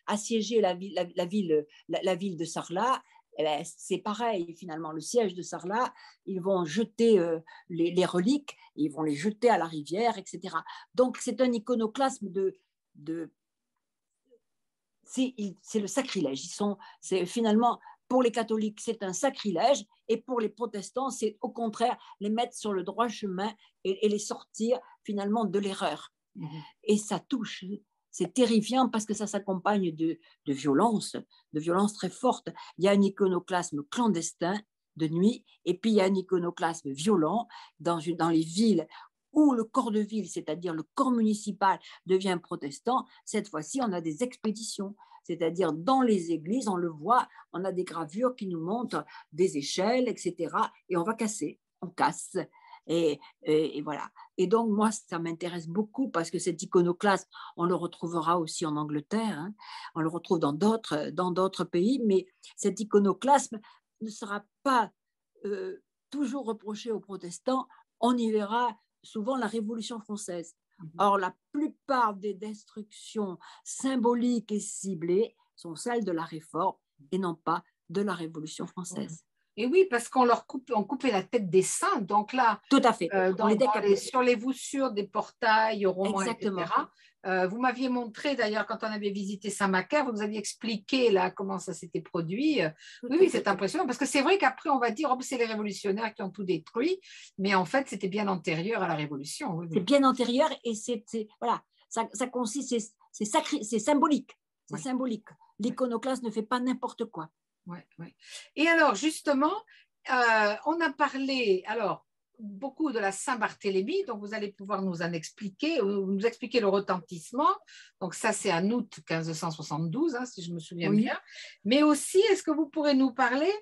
assiéger la ville de Sarlat, eh ben, c'est pareil, finalement, le siège de Sarlat, ils vont jeter les reliques, ils vont les jeter à la rivière, etc. Donc, c'est un iconoclasme de c'est le sacrilège. C'est finalement, pour les catholiques, c'est un sacrilège, et pour les protestants, c'est au contraire les mettre sur le droit chemin et les sortir finalement de l'erreur. Et ça touche, c'est terrifiant parce que ça s'accompagne de violences très fortes. Il y a un iconoclasme clandestin de nuit, et puis il y a un iconoclasme violent dans les villes où le corps de ville, c'est-à-dire le corps municipal, devient protestant. Cette fois-ci, on a des expéditions, c'est-à-dire dans les églises, on le voit, on a des gravures qui nous montrent des échelles, etc. Et on va casser, on casse. Et voilà. Et donc, moi, ça m'intéresse beaucoup parce que cet iconoclasme, on le retrouvera aussi en Angleterre, hein. On le retrouve dans d'autres pays, mais cet iconoclasme ne sera pas toujours reproché aux protestants. On y verra souvent la Révolution française. Or, la plupart des destructions symboliques et ciblées sont celles de la Réforme et non pas de la Révolution française.
Et oui, parce on coupait la tête des saints. Donc là,
tout à fait.
Sur les voussures des portails romans,
exactement.
etc. Vous m'aviez montré, d'ailleurs, quand on avait visité Saint-Macaire, vous nous aviez expliqué là, comment ça s'était produit. Oui, c'est impressionnant. Parce que c'est vrai qu'après, on va dire, oh, c'est les révolutionnaires qui ont tout détruit. Mais en fait, c'était bien antérieur à la Révolution. Oui.
C'est bien antérieur et voilà, ça consiste, c'est symbolique. C'est symbolique. L'iconoclasme ne fait pas n'importe quoi.
Ouais. Et alors, justement, on a parlé beaucoup de la Saint-Barthélemy, donc vous allez pouvoir nous en expliquer, nous expliquer le retentissement. Donc ça, c'est en août 1572, hein, si je me souviens bien. Mais aussi, est-ce que vous pourrez nous parler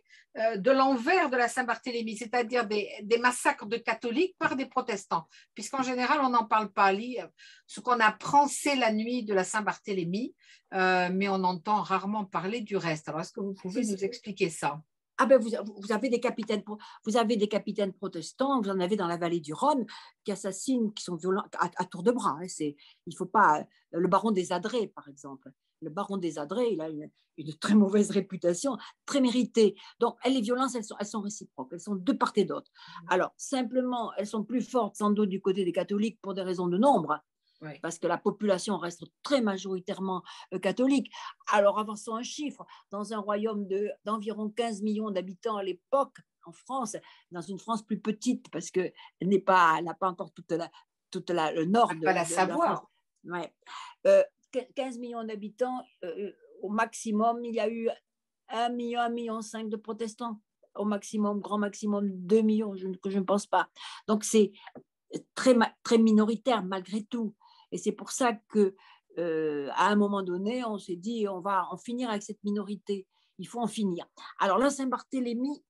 de l'envers de la Saint-Barthélemy, c'est-à-dire des massacres de catholiques par des protestants, puisqu'en général, on n'en parle pas. Ce qu'on apprend, c'est la nuit de la Saint-Barthélemy, mais on entend rarement parler du reste. Alors, est-ce que vous pouvez nous expliquer ça?
Ah ben vous avez des capitaines protestants, vous en avez dans la vallée du Rhône qui assassinent, qui sont violents à tour de bras. Hein, il faut pas. Le baron des Adrets, par exemple. Le baron des Adrets, il a une très mauvaise réputation, très méritée. Donc, les violences, elles sont réciproques, elles sont de part et d'autre. Alors, simplement, elles sont plus fortes sans doute du côté des catholiques pour des raisons de nombre. Oui. Parce que la population reste très majoritairement catholique. Alors, avançons un chiffre. Dans un royaume d'environ 15 millions d'habitants à l'époque, en France, dans une France plus petite, parce qu'elle n'a pas encore toute le nord de
la Savoie.
Ouais. 15 millions d'habitants, au maximum, il y a eu 1 million, 1,5 million de protestants. Au maximum, grand maximum, 2 millions, que je ne pense pas. Donc, c'est très, très minoritaire malgré tout. Et c'est pour ça que, à un moment donné, on s'est dit, on va en finir avec cette minorité. Il faut en finir. Alors là, Saint-Barthélemy,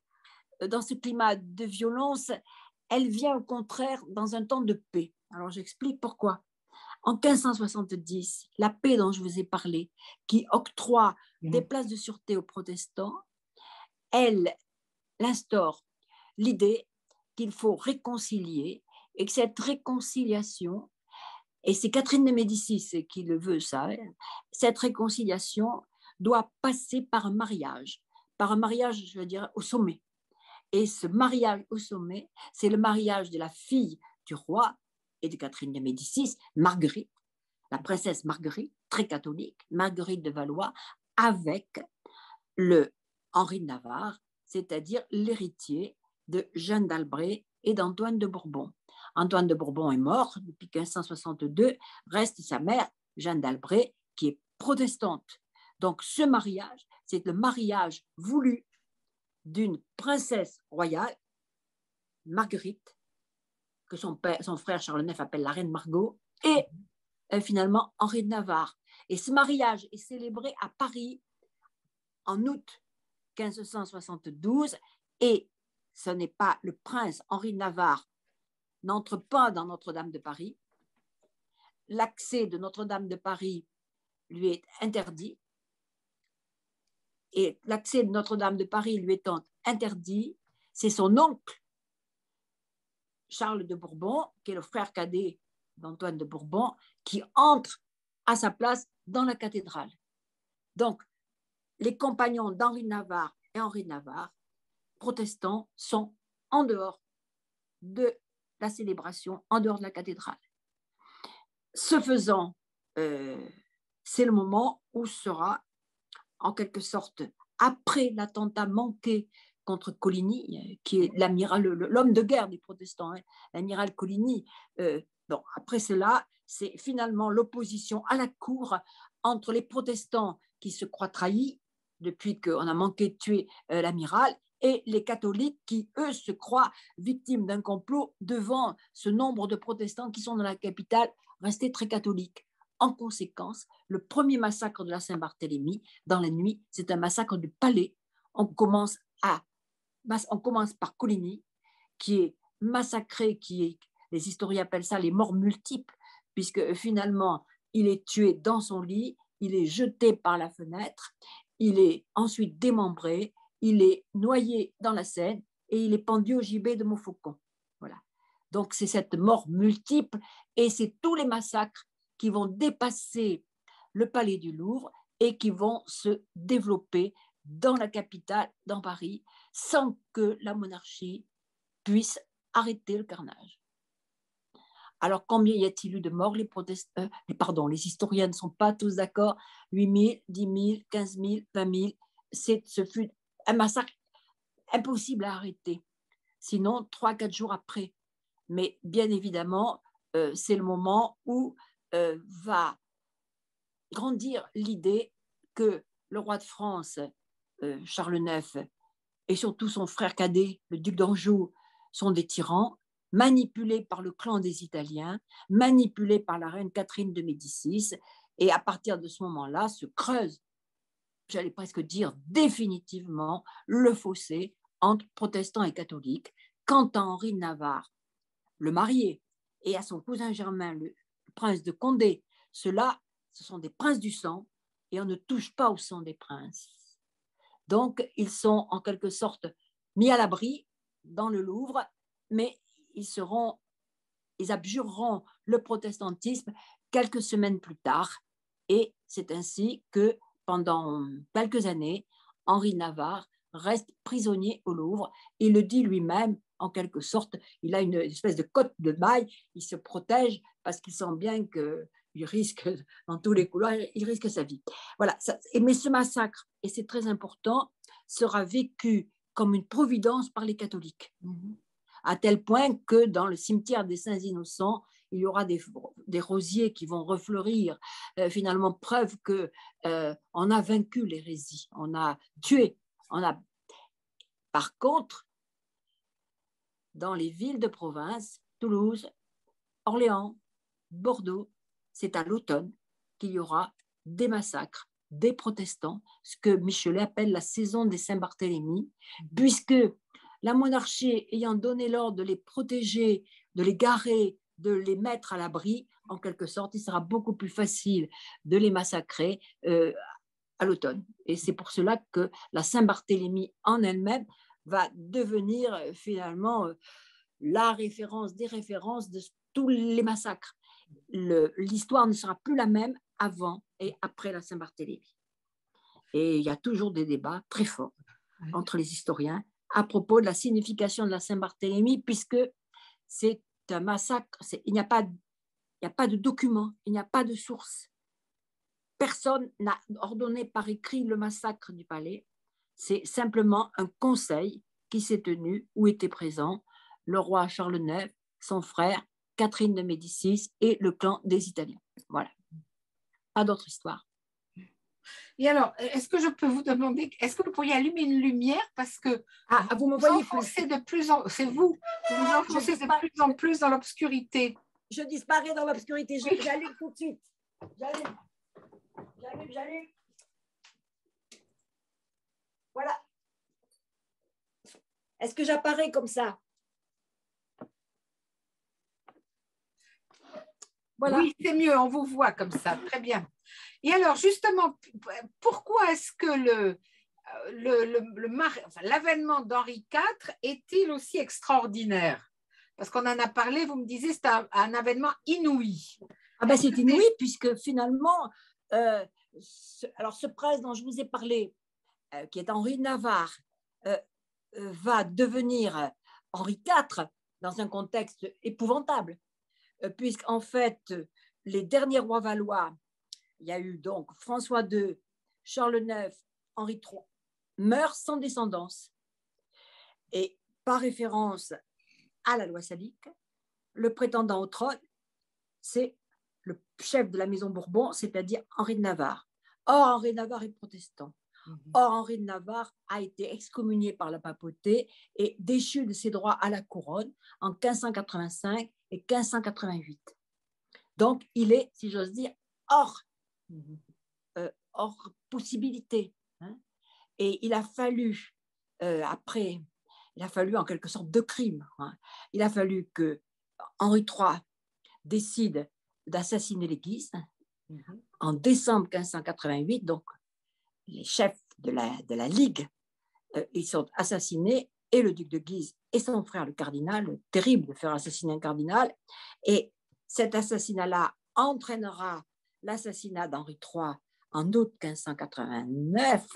dans ce climat de violence, elle vient au contraire dans un temps de paix. Alors j'explique pourquoi. En 1570, la paix dont je vous ai parlé, qui octroie des places de sûreté aux protestants, elle instaure l'idée qu'il faut réconcilier et que cette réconciliation, et c'est Catherine de Médicis qui le veut ça, cette réconciliation doit passer par un mariage, je veux dire, au sommet. Et ce mariage au sommet, c'est le mariage de la fille du roi et de Catherine de Médicis, Marguerite, la princesse Marguerite, très catholique, Marguerite de Valois, avec le Henri de Navarre, c'est-à-dire l'héritier de Jeanne d'Albret et d'Antoine de Bourbon. Antoine de Bourbon est mort depuis 1562, reste sa mère, Jeanne d'Albret, qui est protestante. Donc ce mariage, c'est le mariage voulu d'une princesse royale, Marguerite, que son frère Charles IX appelle la reine Margot, et finalement Henri de Navarre. Et ce mariage est célébré à Paris en août 1572, et ce n'est pas le prince Henri de Navarre n'entre pas dans Notre-Dame de Paris. L'accès de Notre-Dame de Paris lui est interdit. Et l'accès de Notre-Dame de Paris lui étant interdit, c'est son oncle, Charles de Bourbon, qui est le frère cadet d'Antoine de Bourbon, qui entre à sa place dans la cathédrale. Donc, les compagnons d'Henri de Navarre et Henri de Navarre, protestants, sont en dehors de la célébration, en dehors de la cathédrale. Ce faisant, c'est le moment où sera, en quelque sorte, après l'attentat manqué contre Coligny, qui est l'amiral, l'homme de guerre des protestants, hein, l'amiral Coligny. Bon, après cela, c'est finalement l'opposition à la cour entre les protestants qui se croient trahis depuis qu'on a manqué de tuer l'amiral et les catholiques qui, eux, se croient victimes d'un complot devant ce nombre de protestants qui sont dans la capitale restés très catholiques. En conséquence, le premier massacre de la Saint-Barthélemy, dans la nuit, c'est un massacre du palais. On commence par Coligny, qui est massacré, les historiens appellent ça les morts multiples, puisque finalement, il est tué dans son lit, il est jeté par la fenêtre, il est ensuite démembré, il est noyé dans la Seine et il est pendu au gibet de Montfaucon. Voilà. Donc, c'est cette mort multiple et c'est tous les massacres qui vont dépasser le palais du Louvre et qui vont se développer dans la capitale, dans Paris, sans que la monarchie puisse arrêter le carnage. Alors, combien y a-t-il eu de morts? Les historiens ne sont pas tous d'accord. 8 000, 10 000, 15 000, 20 000. Ce fut un massacre impossible à arrêter. Sinon, 3-4 jours après. Mais bien évidemment, c'est le moment où va grandir l'idée que le roi de France, Charles IX, et surtout son frère cadet, le duc d'Anjou, sont des tyrans, manipulés par le clan des Italiens, manipulés par la reine Catherine de Médicis, et à partir de ce moment-là se creuse, j'allais presque dire définitivement, le fossé entre protestants et catholiques. Quant à Henri de Navarre, le marié, et à son cousin germain, le prince de Condé, ceux-là, ce sont des princes du sang, et on ne touche pas au sang des princes. Donc, ils sont en quelque sorte mis à l'abri dans le Louvre, mais ils abjureront le protestantisme quelques semaines plus tard. Et c'est ainsi que pendant quelques années, Henri Navarre reste prisonnier au Louvre. Il le dit lui-même, en quelque sorte, il a une espèce de cotte de maille, il se protège parce qu'il sent bien qu'il risque, dans tous les couloirs, il risque sa vie. Voilà. Mais ce massacre, et c'est très important, sera vécu comme une providence par les catholiques. À tel point que dans le cimetière des Saints-Innocents, il y aura des rosiers qui vont refleurir, finalement preuve qu'on a vaincu l'hérésie, on a tué. Par contre, dans les villes de province, Toulouse, Orléans, Bordeaux, c'est à l'automne qu'il y aura des massacres, des protestants, ce que Michelet appelle la saison des Saint-Barthélemy, puisque la monarchie ayant donné l'ordre de les protéger, de les garer, de les mettre à l'abri, en quelque sorte, il sera beaucoup plus facile de les massacrer à l'automne. Et c'est pour cela que la Saint-Barthélemy en elle-même va devenir finalement la référence, des références de tous les massacres. L'histoire ne sera plus la même avant et après la Saint-Barthélemy. Et il y a toujours des débats très forts entre les historiens à propos de la signification de la Saint-Barthélemy, puisque c'est un massacre, il n'y a pas de document, il n'y a pas de source. Personne n'a ordonné par écrit le massacre du palais. C'est simplement un conseil qui s'est tenu où étaient présents le roi Charles IX, son frère, Catherine de Médicis et le clan des Italiens. Voilà. Pas d'autre histoire.
Et alors, est-ce que je peux vous demander, est-ce que vous pourriez allumer une lumière parce que
vous me voyez
enfoncez de plus en c'est vous enfoncez de plus en plus dans l'obscurité.
Je disparais dans l'obscurité. J'allume tout de suite. J'allume. Voilà. Est-ce que j'apparais comme ça?
Voilà. Oui, c'est mieux, on vous voit comme ça, très bien. Et alors, justement, pourquoi est-ce que l'avènement d'Henri IV est-il aussi extraordinaire? Parce qu'on en a parlé, vous me disiez, c'est un avènement inouï.
C'est inouï, puisque finalement, alors ce prince dont je vous ai parlé, qui est Henri de Navarre, va devenir Henri IV dans un contexte épouvantable, puisqu'en fait, les derniers rois valois, il y a eu donc François II, Charles IX, Henri III, meurent sans descendance. Et par référence à la loi salique, le prétendant au trône, c'est le chef de la maison Bourbon, c'est-à-dire Henri de Navarre. Or, Henri de Navarre est protestant. Or, Henri de Navarre a été excommunié par la papauté et déchu de ses droits à la couronne en 1585 et 1588. Donc, il est, si j'ose dire, hors possibilité. Hein. Et il a fallu, après, il a fallu en quelque sorte deux crimes. Hein. Il a fallu que Henri III décide d'assassiner les Guises en décembre 1588. Donc, les chefs de la Ligue, ils sont assassinés, et le duc de Guise et son frère le cardinal. Terrible de faire assassiner un cardinal. Et cet assassinat-là entraînera l'assassinat d'Henri III en août 1589,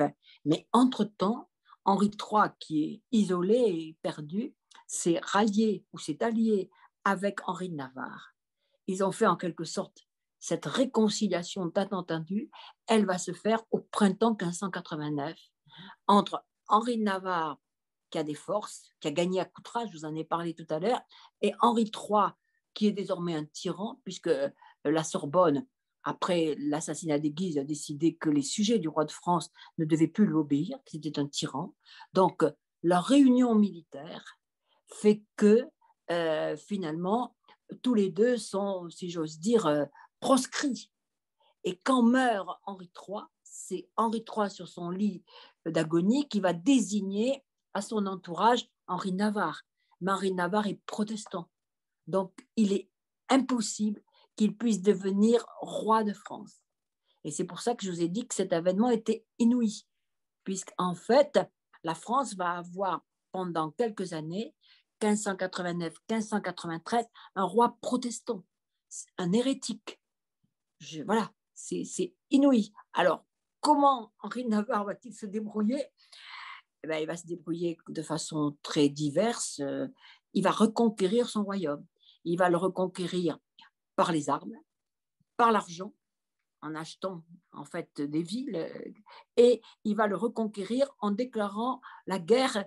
mais entre-temps, Henri III, qui est isolé et perdu, s'est rallié ou s'est allié avec Henri de Navarre. Ils ont fait en quelque sorte cette réconciliation tant entendue. Elle va se faire au printemps 1589 entre Henri de Navarre, qui a des forces, qui a gagné à Coutras, je vous en ai parlé tout à l'heure, et Henri III, qui est désormais un tyran, puisque la Sorbonne, après l'assassinat des Guises, a décidé que les sujets du roi de France ne devaient plus lui obéir, que c'était un tyran. Donc, la réunion militaire fait que, finalement, tous les deux sont, si j'ose dire, proscrits. Et quand meurt Henri III, c'est Henri III sur son lit d'agonie qui va désigner à son entourage Henri de Navarre. Mais Henri de Navarre est protestant. Donc, il est impossible qu'il puisse devenir roi de France. Et c'est pour ça que je vous ai dit que cet événement était inouï, puisqu'en fait, la France va avoir pendant quelques années, 1589-1593, un roi protestant, un hérétique. Voilà, c'est inouï. Alors, comment Henri de Navarre va-t-il se débrouiller? Eh bien, il va se débrouiller de façon très diverse. Il va reconquérir son royaume. Il va le reconquérir par les armes, par l'argent, en achetant en fait des villes, et il va le reconquérir en déclarant la guerre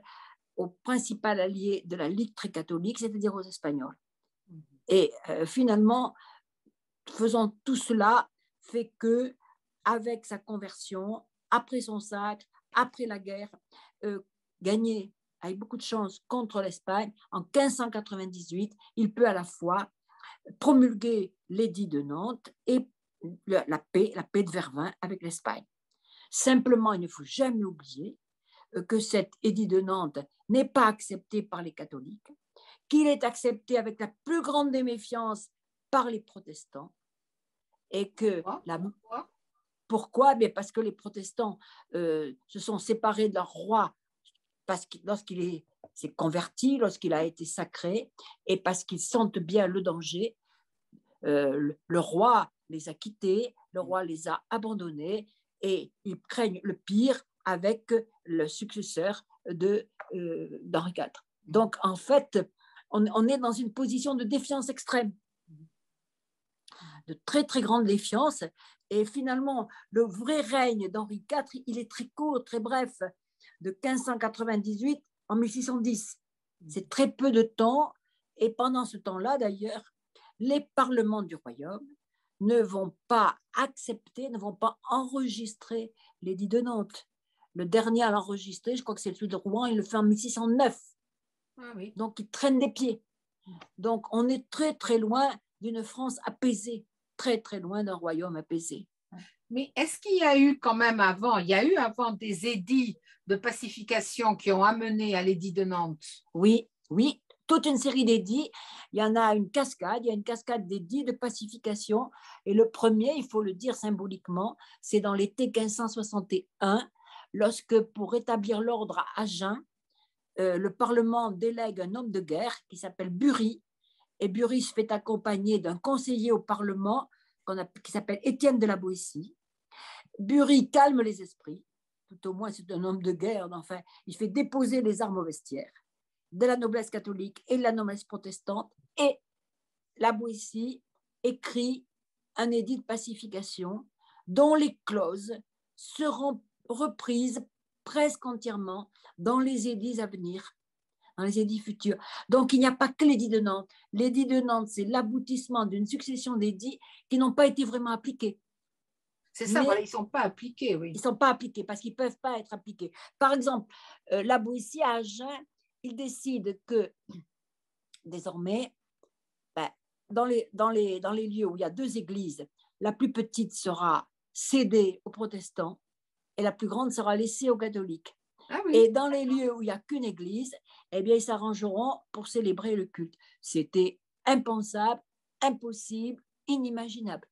au principal allié de la Ligue très catholique, c'est-à-dire aux Espagnols. Et finalement, faisant tout cela, fait que, avec sa conversion, après son sacre, après la guerre, gagné avec beaucoup de chance contre l'Espagne, en 1598, il peut à la fois promulguer l'édit de Nantes et la paix de Vervins avec l'Espagne. Simplement, il ne faut jamais oublier que cet édit de Nantes n'est pas accepté par les catholiques, qu'il est accepté avec la plus grande déméfiance par les protestants, et que pourquoi? Parce que les protestants se sont séparés de leur roi lorsqu'il s'est converti, lorsqu'il a été sacré, et parce qu'ils sentent bien le danger. Le roi les a quittés, le roi les a abandonnés, et ils craignent le pire avec le successeur d'Henri IV. Donc, en fait, on est dans une position de défiance extrême, de très, très grande défiance. Et finalement, le vrai règne d'Henri IV, il est très court, très bref, de 1598 en 1610. C'est très peu de temps. Et pendant ce temps-là, d'ailleurs, les parlements du royaume ne vont pas accepter, ne vont pas enregistrer l'édit de Nantes. Le dernier à l'enregistrer, je crois que c'est celui de Rouen, il le fait en 1609. Ah oui. Donc, il traîne des pieds. Donc, on est très, très loin d'une France apaisée, très, très loin d'un royaume apaisé.
Mais est-ce qu'il y a eu quand même avant, il y a eu avant des édits de pacification qui ont amené à l'édit de Nantes?
Oui, oui, toute une série d'édits. Il y en a une cascade, il y a une cascade d'édits de pacification. Et le premier, il faut le dire symboliquement, c'est dans l'été 1561, lorsque, pour rétablir l'ordre à Agen, le Parlement délègue un homme de guerre qui s'appelle Bury, et Bury se fait accompagner d'un conseiller au Parlement qui s'appelle Étienne de la Boétie. Bury calme les esprits tout au moins c'est un homme de guerre, enfin, il fait déposer les armes au vestiaire de la noblesse catholique et de la noblesse protestante, et la Boétie écrit un édit de pacification dont les clauses seront reprises presque entièrement dans les édits à venir, dans les édits futurs. Donc, il n'y a pas que l'édit de Nantes. L'édit de Nantes, c'est l'aboutissement d'une succession d'édits qui n'ont pas été vraiment appliqués.
C'est ça, voilà, ils ne sont pas appliqués, oui.
Ils ne sont pas appliqués parce qu'ils ne peuvent pas être appliqués. Par exemple, la Boétie à Agen, il décide que désormais, ben, dans les lieux où il y a 2 églises, la plus petite sera cédée aux protestants et la plus grande sera laissée aux catholiques.
Ah oui.
Et dans les lieux où il n'y a qu'une église, eh bien, ils s'arrangeront pour célébrer le culte. C'était impensable, impossible, inimaginable.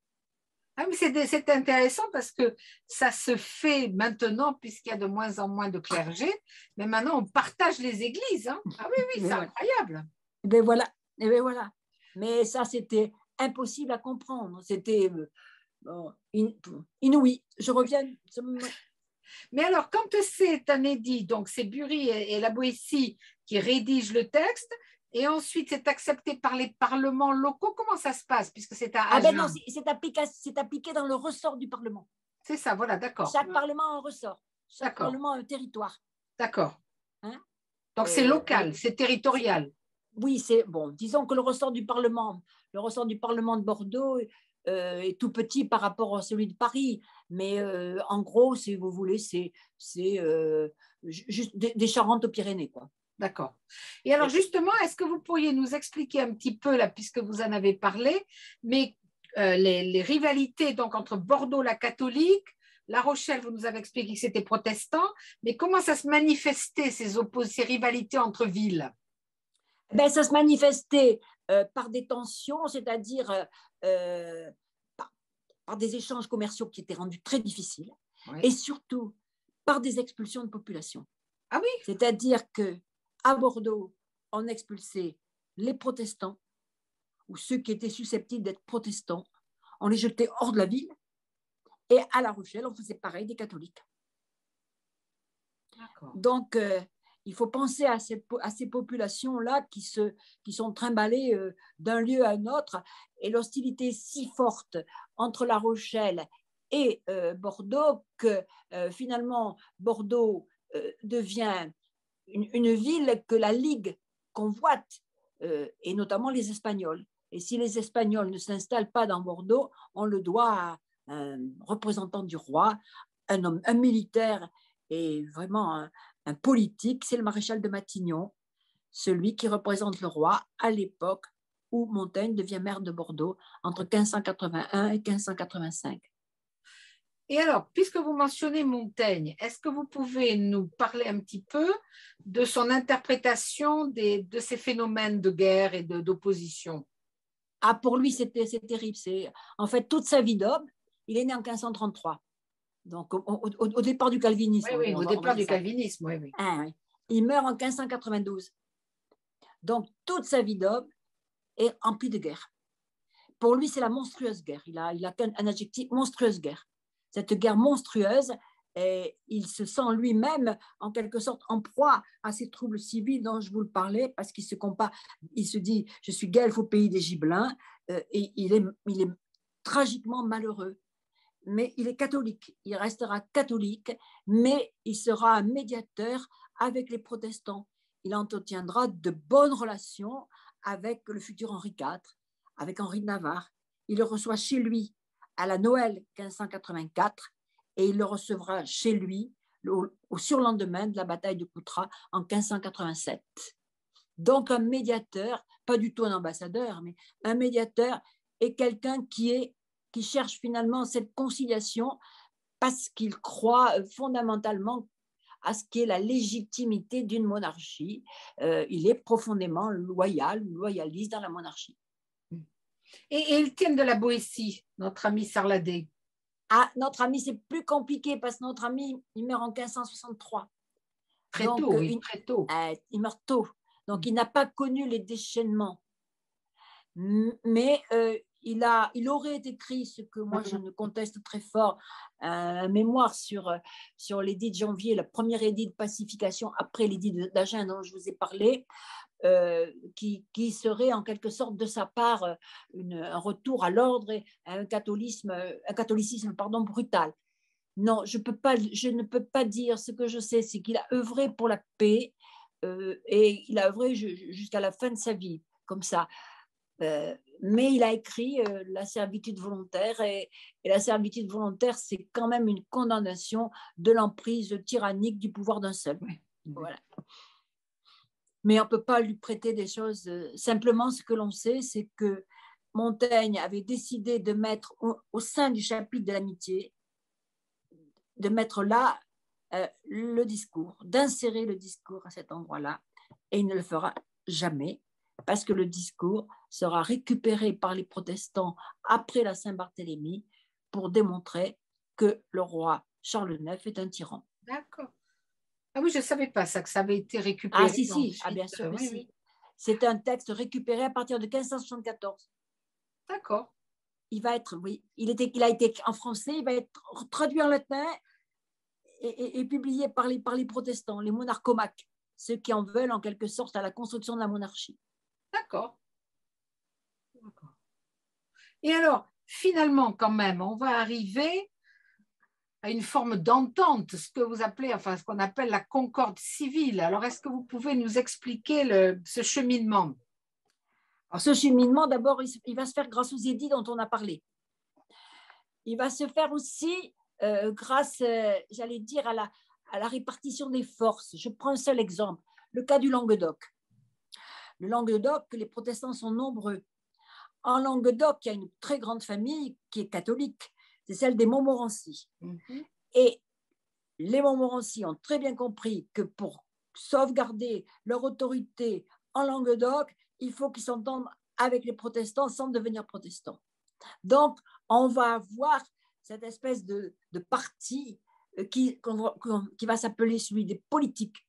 Ah, mais c'est intéressant parce que ça se fait maintenant puisqu'il y a de moins en moins de clergé, mais maintenant on partage les églises. Hein. Ah oui, oui, c'est incroyable.
Et bien voilà, et bien voilà. Mais ça, c'était impossible à comprendre. C'était inouï. Je reviens.
Mais alors, quand c'est un édit, donc c'est Bury et la Boétie qui rédigent le texte, et ensuite c'est accepté par les parlements locaux, comment ça se passe puisque c'est à Agen?
Ah ben non, c'est appliqué dans le ressort du Parlement.
C'est ça, voilà, d'accord.
Chaque Parlement a un ressort. Chaque Parlement a un territoire.
D'accord. Hein? Donc c'est local, c'est territorial.
Oui, c'est bon. Disons que le ressort du Parlement de Bordeaux est tout petit par rapport à celui de Paris, mais en gros, si vous voulez, c'est juste des Charentes aux Pyrénées, quoi.
D'accord. Et alors justement, est-ce que vous pourriez nous expliquer un petit peu, là, puisque vous en avez parlé, mais les rivalités donc, entre Bordeaux, la catholique, La Rochelle, vous nous avez expliqué que c'était protestant, mais comment ça se manifestait, ces rivalités entre villes?
Ben, ça se manifestait par des tensions, c'est-à-dire par des échanges commerciaux qui étaient rendus très difficiles, oui. Et surtout par des expulsions de population.
Ah oui.
C'est-à-dire qu'à Bordeaux, on expulsait les protestants ou ceux qui étaient susceptibles d'être protestants, on les jetait hors de la ville, et à La Rochelle, on faisait pareil des catholiques. D'accord. Donc, il faut penser à ces populations-là qui sont trimballées d'un lieu à un autre, et l'hostilité est si forte entre La Rochelle et Bordeaux que finalement Bordeaux devient une ville que la Ligue convoite, et notamment les Espagnols. Et si les Espagnols ne s'installent pas dans Bordeaux, on le doit à un représentant du roi, un militaire et vraiment un politique, c'est le maréchal de Matignon, celui qui représente le roi à l'époque où Montaigne devient maire de Bordeaux entre 1581 et 1585.
Et alors, puisque vous mentionnez Montaigne, est-ce que vous pouvez nous parler un petit peu de son interprétation de ces phénomènes de guerre et d'opposition?
Ah, pour lui, c'est terrible. En fait, toute sa vie d'homme, il est né en 1533. Donc, au départ du calvinisme.
Oui, au départ du calvinisme, oui.
Ah, oui. Il meurt en 1592. Donc, toute sa vie d'homme est emplie de guerre. Pour lui, c'est la monstrueuse guerre. Il a un adjectif, monstrueuse guerre. Cette guerre monstrueuse, et il se sent lui-même, en quelque sorte, en proie à ces troubles civils dont je vous le parlais, parce qu'il se compare, il se dit, je suis guelfe au pays des Gibelins, et il est tragiquement malheureux. Mais il est catholique, il restera catholique, mais il sera un médiateur avec les protestants. Il entretiendra de bonnes relations avec le futur Henri IV, avec Henri de Navarre. Il le reçoit chez lui à la Noël 1584 et il le recevra chez lui au surlendemain de la bataille de Coutras en 1587. Donc un médiateur, pas du tout un ambassadeur, mais un médiateur est quelqu'un qui cherche finalement cette conciliation parce qu'il croit fondamentalement à ce qui est la légitimité d'une monarchie. Il est profondément loyaliste dans la monarchie.
Et ils tiennent de la Boétie, notre ami Sarladé.
Ah, notre ami, c'est plus compliqué parce que notre ami, il meurt en 1563.
Très tôt, oui, très tôt.
Il meurt tôt. Donc, il n'a pas connu les déchaînements. Mais il aurait écrit ce que moi je ne conteste très fort, un mémoire sur l'édit de janvier, le premier édit de pacification après l'édit d'Agen dont je vous ai parlé, qui serait en quelque sorte de sa part un retour à l'ordre et à un catholicisme brutal. Non, je ne peux pas dire. Ce que je sais, c'est qu'il a œuvré pour la paix et il a œuvré jusqu'à la fin de sa vie, comme ça. Mais il a écrit la servitude volontaire et la servitude volontaire, c'est quand même une condamnation de l'emprise tyrannique du pouvoir d'un seul.
Oui.
Voilà. Mais on ne peut pas lui prêter des choses. Simplement, ce que l'on sait, c'est que Montaigne avait décidé de mettre au sein du chapitre de l'amitié, de mettre là le discours, d'insérer le discours à cet endroit-là, et il ne le fera jamais, parce que le discours sera récupéré par les protestants après la Saint-Barthélemy pour démontrer que le roi Charles IX est un tyran.
D'accord. Ah oui, je ne savais pas ça, que ça avait été récupéré.
Ah si, si, bien sûr que
oui,
si.
Oui.
C'est un texte récupéré à partir de 1574.
D'accord.
Il a été en français, il va être traduit en latin et publié par les protestants, les monarchomaques, ceux qui en veulent en quelque sorte à la construction de la monarchie.
D'accord. Et alors, finalement, quand même, on va arriver à une forme d'entente, ce que vous appelez, enfin, ce qu'on appelle la concorde civile. Alors, est-ce que vous pouvez nous expliquer ce cheminement?
Alors, ce cheminement, d'abord, il va se faire grâce aux édits dont on a parlé. Il va se faire aussi grâce, j'allais dire, à la répartition des forces. Je prends un seul exemple, le cas du Languedoc. Le Languedoc, les protestants sont nombreux. En Languedoc, il y a une très grande famille qui est catholique, c'est celle des Montmorency. Et les Montmorency ont très bien compris que pour sauvegarder leur autorité en Languedoc, il faut qu'ils s'entendent avec les protestants sans devenir protestants. Donc, on va avoir cette espèce de parti qui va s'appeler celui des politiques,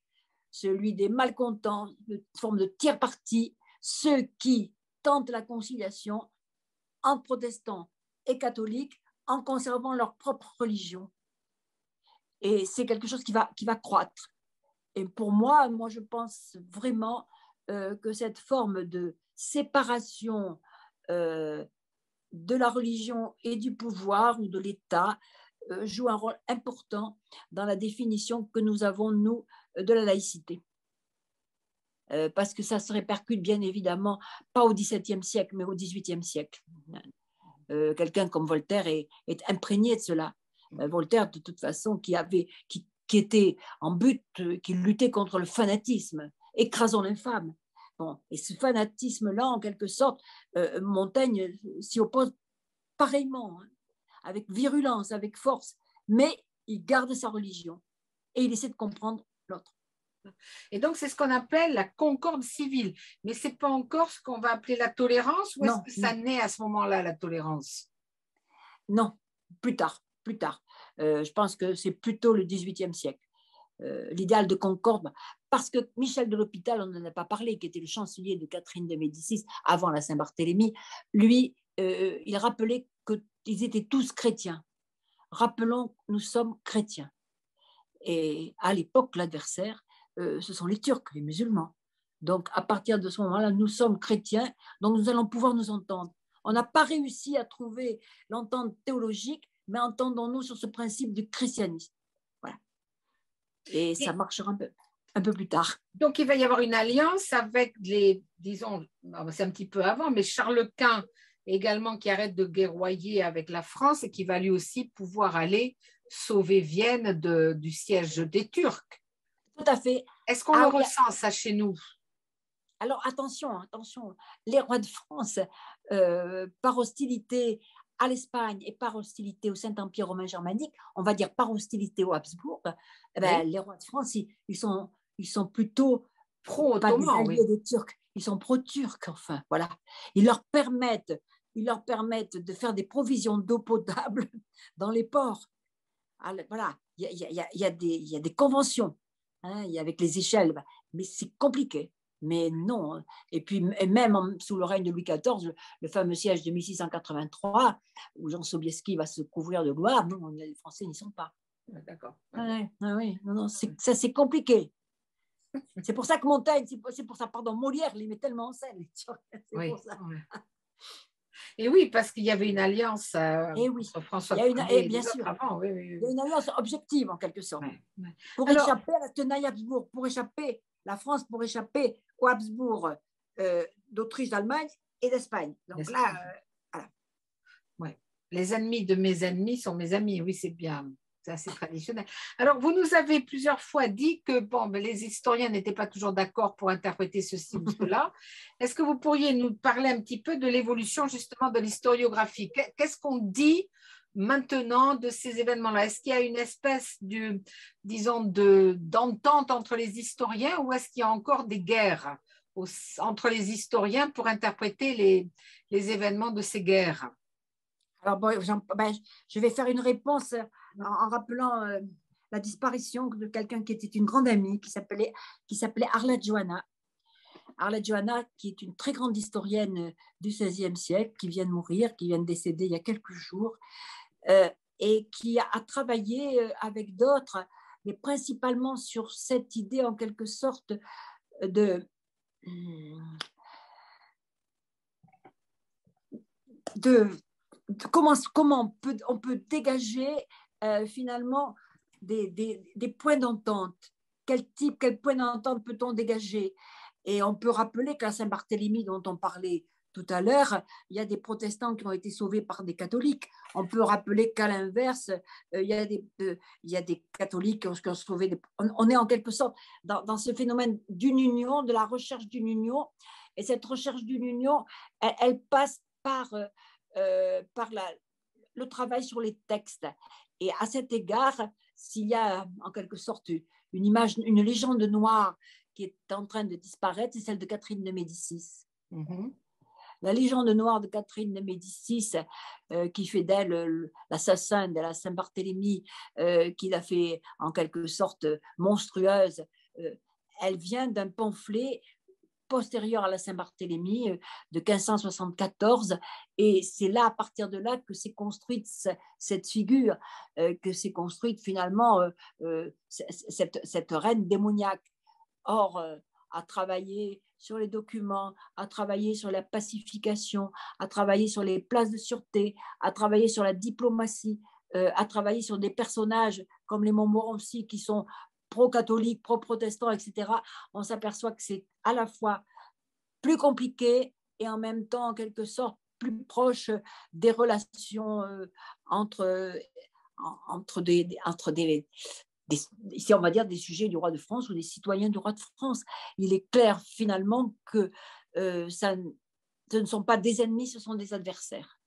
celui des malcontents, une forme de tiers-parti, ceux qui tentent la conciliation entre protestants et catholiques en conservant leur propre religion. Et c'est quelque chose qui va croître. Et pour moi, je pense vraiment que cette forme de séparation de la religion et du pouvoir ou de l'État joue un rôle important dans la définition que nous avons, nous, de la laïcité. Parce que ça se répercute bien évidemment, pas au XVIIe siècle, mais au XVIIIe siècle. Quelqu'un comme Voltaire est imprégné de cela. Voltaire, de toute façon, qui était en but, qui luttait contre le fanatisme, écrasant l'infâme. Bon, et ce fanatisme-là, en quelque sorte, Montaigne s'y oppose pareillement, hein, avec virulence, avec force, mais il garde sa religion et il essaie de comprendre l'autre.
Et donc, c'est ce qu'on appelle la concorde civile. Mais ce n'est pas encore ce qu'on va appeler la tolérance, ou est-ce que ça naît à ce moment-là, la tolérance?
Non, plus tard. Je pense que c'est plutôt le XVIIIe siècle. L'idéal de concorde, parce que Michel de l'Hôpital, on n'en a pas parlé, qui était le chancelier de Catherine de Médicis avant la Saint-Barthélemy, lui, il rappelait qu'ils étaient tous chrétiens. Rappelons, nous sommes chrétiens. Et à l'époque, l'adversaire, ce sont les Turcs, les musulmans. Donc, à partir de ce moment-là, nous sommes chrétiens, donc nous allons pouvoir nous entendre. On n'a pas réussi à trouver l'entente théologique, mais entendons-nous sur ce principe du christianisme. Voilà. Et ça marchera un peu plus tard.
Donc, il va y avoir une alliance avec disons, c'est un petit peu avant, mais Charles Quint également qui arrête de guerroyer avec la France et qui va lui aussi pouvoir aller sauver Vienne du siège des Turcs.
Tout à fait.
Est-ce qu'on le ressent, ça, chez nous?
Alors, attention, les rois de France, par hostilité à l'Espagne et par hostilité au Saint-Empire romain germanique, on va dire par hostilité aux Habsbourg, les rois de France, ils sont plutôt pro-ottomans, des Turcs, ils sont pro-turcs, enfin, voilà. Ils leur permettent de faire des provisions d'eau potable dans les ports. Alors, voilà, il y a des conventions, hein, avec les échelles, mais c'est compliqué. Mais non. Et puis, et même sous le règne de Louis XIV, le fameux siège de 1683, où Jean Sobieski va se couvrir de gloire, non, les Français n'y sont pas.
D'accord.
Oui, non, ça c'est compliqué. C'est pour ça que Montaigne, c'est pour ça, pardon, Molière les met tellement en scène. C'est pour ça.
Et oui, parce qu'il y avait une alliance
entre
François
Ier
et
bien
les autres
sûr.
avant. Oui.
Il y a une alliance objective, en quelque sorte. Pour
Alors,
échapper à la tenaille Habsbourg, la France pour échapper aux Habsbourg d'Autriche, d'Allemagne et d'Espagne. Donc là,
voilà. Les ennemis de mes ennemis sont mes amis. Oui, c'est bien. C'est assez traditionnel. Alors, vous nous avez plusieurs fois dit que les historiens n'étaient pas toujours d'accord pour interpréter ceci ou cela. Est-ce que vous pourriez nous parler un petit peu de l'évolution justement de l'historiographie? Qu'est-ce qu'on dit maintenant de ces événements-là? Est-ce qu'il y a une espèce d'entente entre les historiens ou est-ce qu'il y a encore des guerres entre les historiens pour interpréter les événements de ces guerres?
Alors, je vais faire une réponse en rappelant la disparition de quelqu'un qui était une grande amie, qui s'appelait Arlette Johanna. Arlette Johanna, qui est une très grande historienne du XVIe siècle, qui vient de mourir, qui vient de décéder il y a quelques jours, et qui a travaillé avec d'autres, mais principalement sur cette idée en quelque sorte de comment on peut dégager finalement des points d'entente. Quel point d'entente peut-on dégager? Et on peut rappeler qu'à Saint-Barthélemy, dont on parlait tout à l'heure, il y a des protestants qui ont été sauvés par des catholiques. On peut rappeler qu'à l'inverse, il y a des catholiques qui ont sauvé on est en quelque sorte dans ce phénomène d'une union, de la recherche d'une union. Et cette recherche d'une union, elle passe par le travail sur les textes. Et à cet égard, s'il y a en quelque sorte une légende noire qui est en train de disparaître, c'est celle de Catherine de Médicis. La légende noire de Catherine de Médicis, qui fait d'elle l'assassin de la Saint-Barthélemy, qui l'a fait en quelque sorte monstrueuse, elle vient d'un pamphlet postérieure à la Saint-Barthélemy de 1574, et c'est là, à partir de là, que s'est construite cette figure, que s'est construite finalement cette reine démoniaque. Or, à travailler sur les documents, à travailler sur la pacification, à travailler sur les places de sûreté, à travailler sur la diplomatie, à travailler sur des personnages comme les Montmorency qui sont pro-catholiques, pro-protestants, etc., on s'aperçoit que c'est à la fois plus compliqué et en même temps, en quelque sorte, plus proche des relations entre ici, on va dire des sujets du roi de France ou des citoyens du roi de France. Il est clair finalement que ce ne sont pas des ennemis, ce sont des adversaires.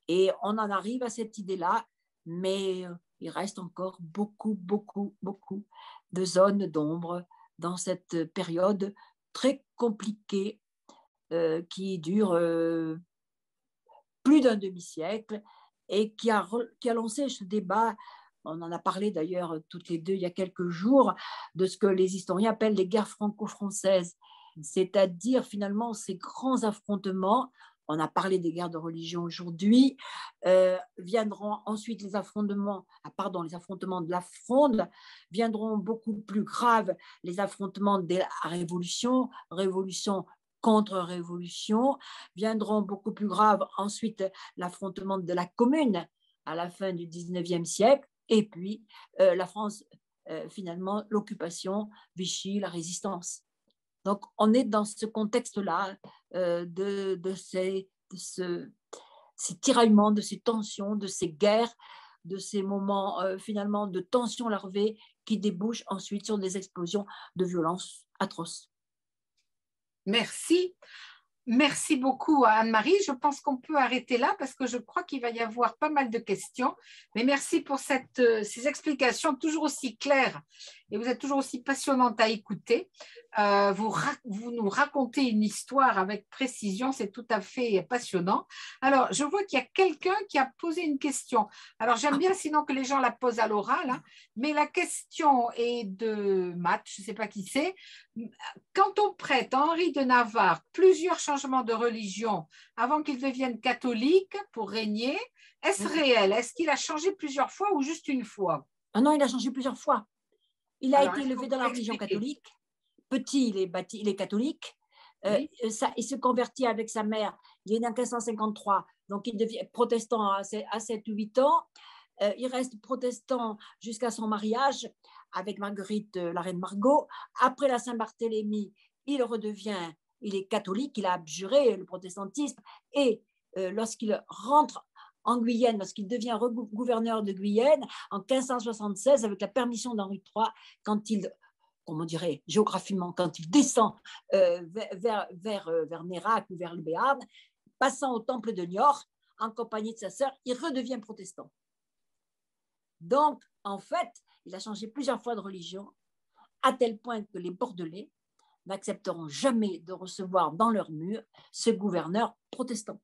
Et on en arrive à cette idée-là, mais il reste encore beaucoup de zones d'ombre dans cette période très compliquée qui dure plus d'un demi-siècle et qui a lancé ce débat. On en a parlé d'ailleurs toutes les deux il y a quelques jours, de ce que les historiens appellent les guerres franco-françaises, c'est-à-dire finalement ces grands affrontements. On a parlé des guerres de religion aujourd'hui, viendront ensuite les affrontements de la Fronde, viendront beaucoup plus graves les affrontements de la Révolution, révolution contre révolution, viendront beaucoup plus graves ensuite l'affrontement de la Commune à la fin du 19e siècle, et puis la France, finalement, l'occupation, Vichy, la résistance. Donc, on est dans ce contexte-là de ces tiraillements, de ces tensions, de ces guerres, de ces moments finalement de tensions larvées qui débouchent ensuite sur des explosions de violence atroces.
Merci. Merci beaucoup à Anne-Marie. Je pense qu'on peut arrêter là parce que je crois qu'il va y avoir pas mal de questions. Mais merci pour ces explications toujours aussi claires et vous êtes toujours aussi passionnante à écouter. Vous nous racontez une histoire avec précision, c'est tout à fait passionnant. Alors, je vois qu'il y a quelqu'un qui a posé une question. Alors, j'aime bien sinon que les gens la posent à l'oral, hein, mais la question est de Matt, je ne sais pas qui c'est. Quand on prête à Henri de Navarre plusieurs changements de religion avant qu'il devienne catholique pour régner, est-ce réel? Est-ce qu'il a changé plusieurs fois ou juste une fois?
Ah non, il a changé plusieurs fois. Il a
Alors,
été
est-ce que
élevé
vous
dans la
pouvez
religion
expliquer?
catholique. Petit, il est catholique.
Oui.
Il se convertit avec sa mère. Il est né en 1553, donc il devient protestant à 7 ou 8 ans. Il reste protestant jusqu'à son mariage avec Marguerite, la reine Margot. Après la Saint-Barthélemy, il est catholique, il a abjuré le protestantisme. Et lorsqu'il rentre en Guyenne, lorsqu'il devient gouverneur de Guyenne, en 1576, avec la permission d'Henri III, quand il, comment on dirait, géographiquement, quand il descend vers Nérac ou vers le Béarn, passant au temple de Niort, en compagnie de sa sœur, il redevient protestant. Donc, en fait, il a changé plusieurs fois de religion, à tel point que les Bordelais n'accepteront jamais de recevoir dans leurs murs ce gouverneur protestant.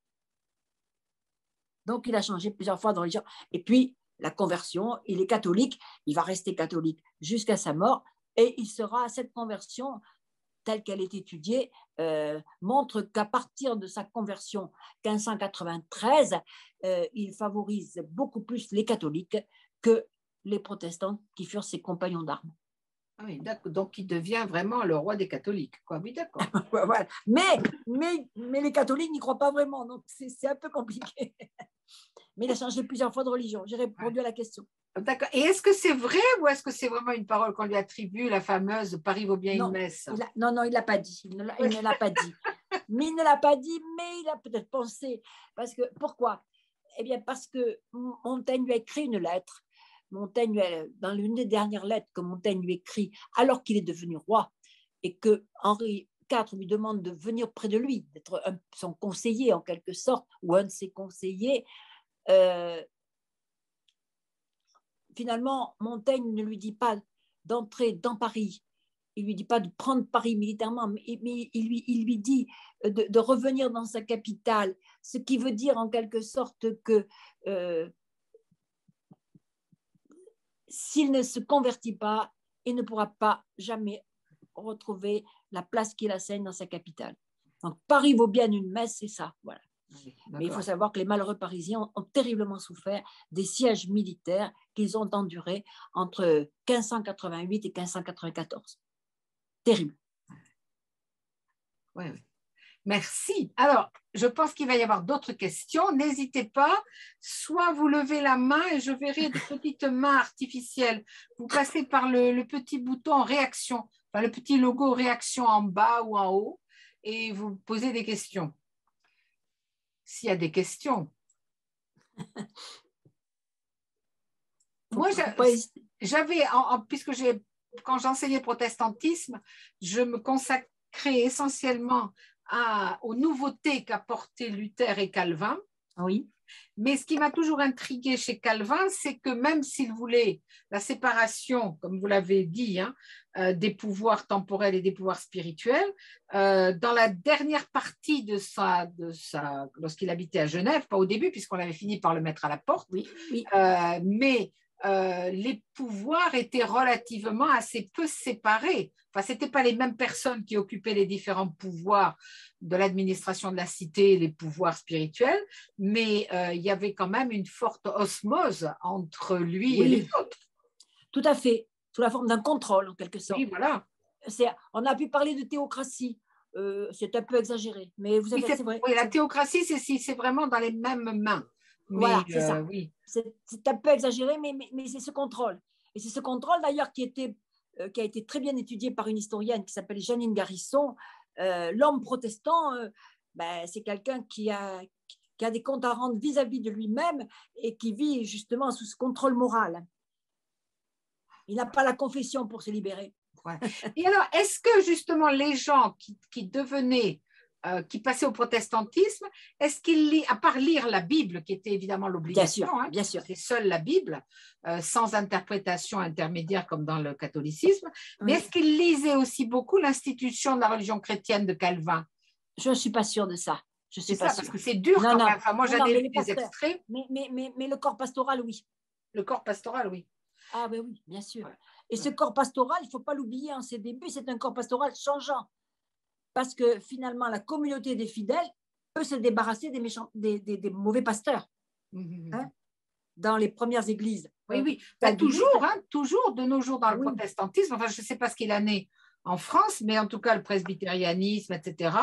Donc, il a changé plusieurs fois de religion. Et puis, la conversion, il est catholique, il va rester catholique jusqu'à sa mort, et il sera, cette conversion, telle qu'elle est étudiée, montre qu'à partir de sa conversion 1593, il favorise beaucoup plus les catholiques que les protestants qui furent ses compagnons d'armes.
Ah oui, d'accord. Donc, il devient vraiment le roi des catholiques, quoi. Oui, d'accord.
Voilà. Mais les catholiques n'y croient pas vraiment, donc c'est un peu compliqué. Mais il a changé plusieurs fois de religion. J'ai répondu à la question.
D'accord. Et est-ce que c'est vrai ou est-ce que c'est vraiment une parole qu'on lui attribue, la fameuse Paris vaut bien une messe?
Non, il ne l'a pas dit. Il ne l'a pas dit. Mais il ne l'a pas dit, mais il a peut-être pensé. Pourquoi? Eh bien, parce que Montaigne lui a écrit une lettre. Montaigne, dans l'une des dernières lettres que Montaigne lui écrit, alors qu'il est devenu roi, et que Henri IV lui demande de venir près de lui, d'être son conseiller en quelque sorte, ou un de ses conseillers, finalement, Montaigne ne lui dit pas d'entrer dans Paris. Il ne lui dit pas de prendre Paris militairement, mais il lui dit de revenir dans sa capitale, ce qui veut dire en quelque sorte que s'il ne se convertit pas, il ne pourra pas jamais retrouver la place qu'il assène dans sa capitale. Donc Paris vaut bien une messe, c'est ça. Voilà. Oui, mais il faut savoir que les malheureux Parisiens ont terriblement souffert des sièges militaires qu'ils ont endurés entre 1588 et 1594. Terrible.
Oui, oui. Merci. Alors, je pense qu'il va y avoir d'autres questions. N'hésitez pas, soit vous levez la main et je verrai des petites mains artificielles. Vous passez par le petit bouton réaction, enfin, le petit logo réaction en bas ou en haut et vous posez des questions. S'il y a des questions. Moi, j'avais, puisque quand j'enseignais le protestantisme, je me consacrais essentiellement aux nouveautés qu'apportaient Luther et Calvin.
Oui.
Mais ce qui m'a toujours intriguée chez Calvin, c'est que même s'il voulait la séparation, comme vous l'avez dit, des pouvoirs temporels et des pouvoirs spirituels, dans la dernière partie lorsqu'il habitait à Genève, pas au début, puisqu'on avait fini par le mettre à la porte,
oui, oui.
Mais les pouvoirs étaient relativement assez peu séparés. Enfin, ce n'étaient pas les mêmes personnes qui occupaient les différents pouvoirs de l'administration de la cité, les pouvoirs spirituels, mais il y avait quand même une forte osmose entre lui et les autres.
Tout à fait, sous la forme d'un contrôle en quelque sorte.
Oui, voilà.
On a pu parler de théocratie, c'est un peu exagéré, mais vous avez, c'est vrai.
Oui, la théocratie, c'est vraiment dans les mêmes mains.
Voilà, c'est ça.
Oui.
C'est un peu exagéré, mais c'est ce contrôle. Et c'est ce contrôle d'ailleurs qui a été très bien étudié par une historienne qui s'appelle Jeannine Garrison. L'homme protestant, c'est quelqu'un qui a des comptes à rendre vis-à-vis de lui-même et qui vit justement sous ce contrôle moral. Il n'a pas la confession pour se libérer.
Ouais. Et alors, est-ce que justement les gens qui devenaient qui passaient au protestantisme, est-ce qu'ils lisent, à part lire la Bible, qui était évidemment l'obligation,
bien sûr.
c'est seule la Bible, sans interprétation intermédiaire comme dans le catholicisme, mais est-ce qu'ils lisaient aussi beaucoup l'institution de la religion chrétienne de Calvin?
Je ne suis pas sûre de ça. Je suis pas sûre.
Parce que c'est dur quand même. Enfin, moi, j'avais lu des extraits.
Mais le corps pastoral, oui.
Le corps pastoral, oui.
Ah ben oui, bien sûr. Et ce corps pastoral, il ne faut pas l'oublier en ses débuts, c'est un corps pastoral changeant. Parce que finalement, la communauté des fidèles peut se débarrasser des mauvais pasteurs dans les premières églises.
Oui. Toujours de nos jours dans le protestantisme. Enfin, je ne sais pas ce qu'il en est en France, mais en tout cas, le presbytérianisme, etc.,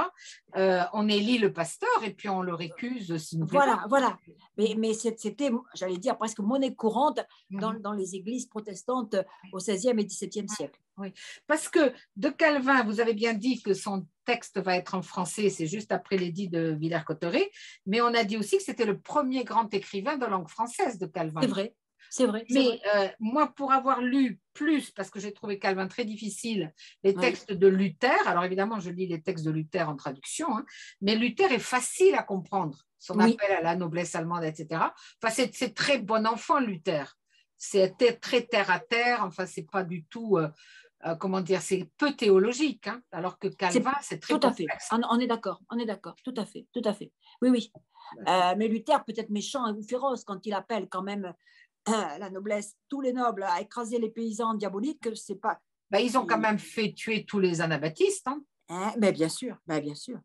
on élit le pasteur et puis on le récuse s'il ne plaît pas.
Voilà. Mais c'était, j'allais dire, presque monnaie courante dans les églises protestantes au XVIe et XVIIe siècle.
Oui, parce que de Calvin, vous avez bien dit que son texte va être en français, c'est juste après l'édit de Villers-Cotterêts, mais on a dit aussi que c'était le premier grand écrivain de langue française de Calvin.
C'est vrai.
Mais moi, pour avoir lu plus, parce que j'ai trouvé Calvin très difficile, les textes de Luther, alors évidemment, je lis les textes de Luther en traduction, mais Luther est facile à comprendre, son appel à la noblesse allemande, etc. Enfin, c'est très bon enfant, Luther. C'est très terre à terre, enfin, c'est pas du tout, comment dire, c'est peu théologique, alors que Calvin, c'est très complexe.
On est d'accord, tout à fait. Oui. Mais Luther peut être méchant ou féroce quand il appelle quand même la noblesse, tous les nobles à écraser les paysans diaboliques, c'est pas.
Ils ont quand même fait tuer tous les anabaptistes.
Mais bien sûr.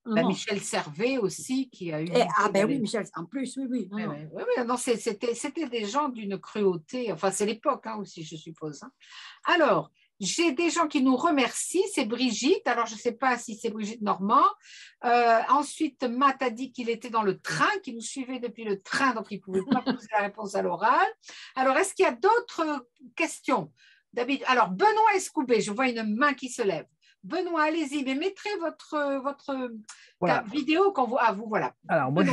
Michel Servet aussi, qui a eu.
Oui, Michel, en plus, oui.
Non, c'était des gens d'une cruauté. Enfin, c'est l'époque aussi, je suppose. Alors, j'ai des gens qui nous remercient. C'est Brigitte. Alors, je ne sais pas si c'est Brigitte Normand. Ensuite, Matt a dit qu'il était dans le train, qu'il nous suivait depuis le train, donc il ne pouvait pas poser la réponse à l'oral. Alors, est-ce qu'il y a d'autres questions, David? Alors, Benoît Escoubet, je vois une main qui se lève. Benoît, allez-y, mais mettrez votre vidéo qu'on voit à vous. Voilà.
Alors, moi,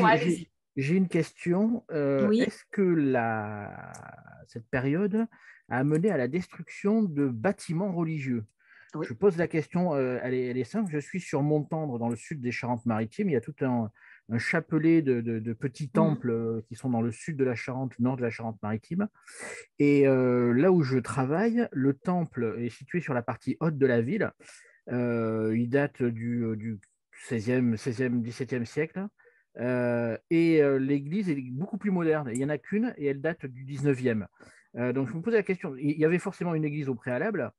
j'ai une question. Est-ce que cette période a amené à la destruction de bâtiments religieux? Je pose la question, elle est simple. Je suis sur Montendre, dans le sud des Charentes-Maritimes. Il y a tout un chapelet de petits temples qui sont dans le sud de la Charente, nord de la Charente-Maritime. Et là où je travaille, le temple est situé sur la partie haute de la ville. Il date du 16e, 17e siècle. Et l'église est beaucoup plus moderne. Il n'y en a qu'une et elle date du 19e. Donc je me posais la question, il y avait forcément une église au préalable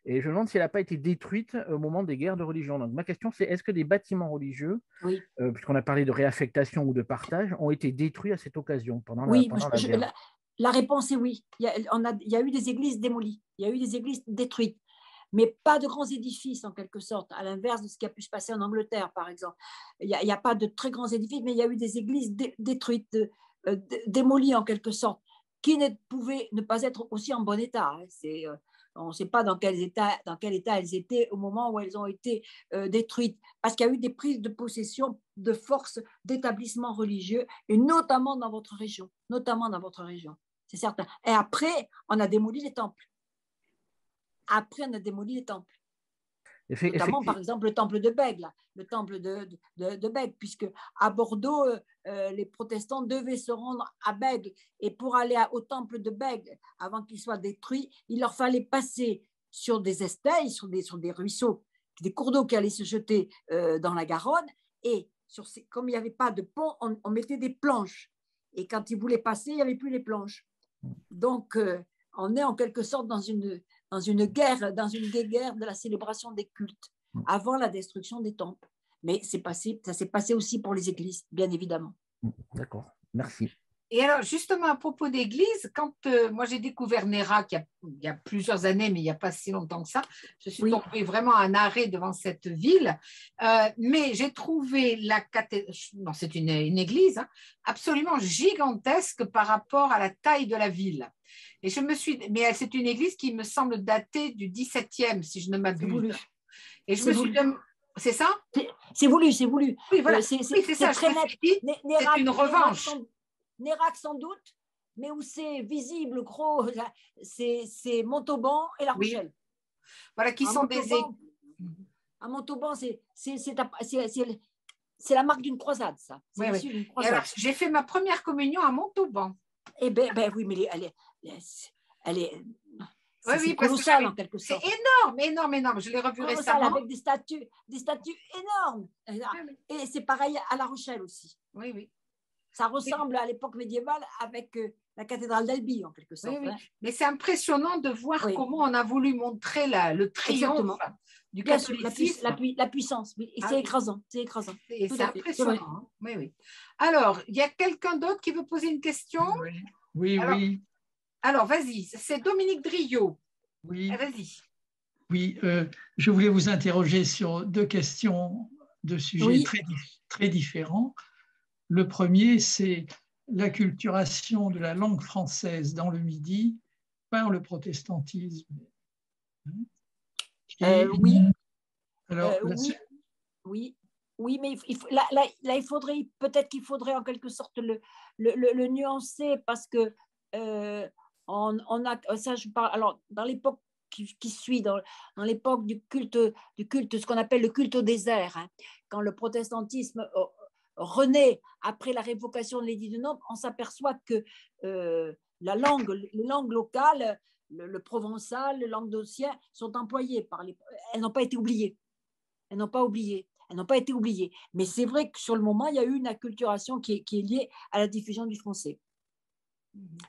et je me demande si elle n'a pas été détruite au moment des guerres de religion. Donc ma question c'est, est-ce que des bâtiments religieux, puisqu'on a parlé de réaffectation ou de partage, ont été détruits à cette occasion pendant la guerre?
La réponse est oui. Il y a eu des églises démolies, il y a eu des églises détruites, mais pas de grands édifices en quelque sorte, à l'inverse de ce qui a pu se passer en Angleterre, par exemple. Il n'y a pas de très grands édifices, mais il y a eu des églises détruites, démolies en quelque sorte, qui ne pouvaient ne pas être aussi en bon état. On ne sait pas dans quel état elles étaient au moment où elles ont été détruites, parce qu'il y a eu des prises de possession de force d'établissements religieux, et notamment dans votre région, c'est certain. Et après, on a démoli les temples. Notamment, par exemple, le temple de Bègue, puisque à Bordeaux, les protestants devaient se rendre à Bègue. Et pour aller au temple de Bègue, avant qu'il soit détruit, il leur fallait passer sur des esteilles, sur des ruisseaux, des cours d'eau qui allaient se jeter dans la Garonne. Et comme il n'y avait pas de pont, on mettait des planches. Et quand ils voulaient passer, il n'y avait plus les planches. Donc, on est en quelque sorte dans une guerre de la célébration des cultes, avant la destruction des temples. Mais ça s'est passé aussi pour les églises, bien évidemment.
D'accord, merci.
Et alors, justement, à propos d'église, quand moi j'ai découvert Nérac il y a plusieurs années, mais il n'y a pas si longtemps que ça, je suis tombée vraiment en arrêt devant cette ville, mais j'ai trouvé c'est une église absolument gigantesque par rapport à la taille de la ville. Et mais c'est une église qui me semble dater du 17e, si je ne m'abuse. Et je me suis demandé, c'est ça?
C'est voulu.
Oui, voilà. C'est ça,
très net.
C'est une revanche.
Nérac sans doute, mais où c'est visible, gros, c'est Montauban et La Rochelle.
Voilà, qui sont des...
À Montauban, c'est la marque d'une croisade, ça.
Oui,
l'issue d'une
Et
croisade.
alors, j'ai fait ma première communion à Montauban.
Eh ben oui, mais elle est
Oui, oui, parce que
colossal en quelque
c'est
sorte.
énorme, énorme, énorme. Je l'ai revu
Colossal,
récemment.
avec des statues énormes.
Oui, oui.
Et c'est pareil à La Rochelle aussi.
Oui, oui.
Ça ressemble à l'époque médiévale avec la cathédrale d'Albi en quelque sorte.
Oui, oui.
Hein.
Mais c'est impressionnant de voir
Oui.
comment on a voulu montrer le triomphe
Exactement.
du
Bien sûr,
catholicisme.
la puissance. Et
Ah
c'est
oui.
écrasant. C'est écrasant.
C'est
Tout à fait,
impressionnant. Hein. Oui, oui. Alors, il y a quelqu'un d'autre qui veut poser une question?
Oui,
alors,
oui.
Alors, vas-y, c'est Dominique Driot.
Oui,
Vas-y.
oui. Je voulais vous interroger sur deux questions de sujets
Oui.
très différents. Le premier, c'est l'acculturation de la langue française dans le Midi par le protestantisme.
Oui.
Alors,
Oui, mais là, il faudrait peut-être qu'il faudrait en quelque sorte le nuancer parce que on a ça je parle alors dans l'époque qui suit dans l'époque du culte ce qu'on appelle le culte au désert, hein, quand le protestantisme renaît après la révocation de l'édit de Nantes, on s'aperçoit que les langues locales, le provençal, le languedocien sont employées elles n'ont pas été oubliées. Elles n'ont pas été oubliées. Mais c'est vrai que sur le moment, il y a eu une acculturation qui est liée à la diffusion du français.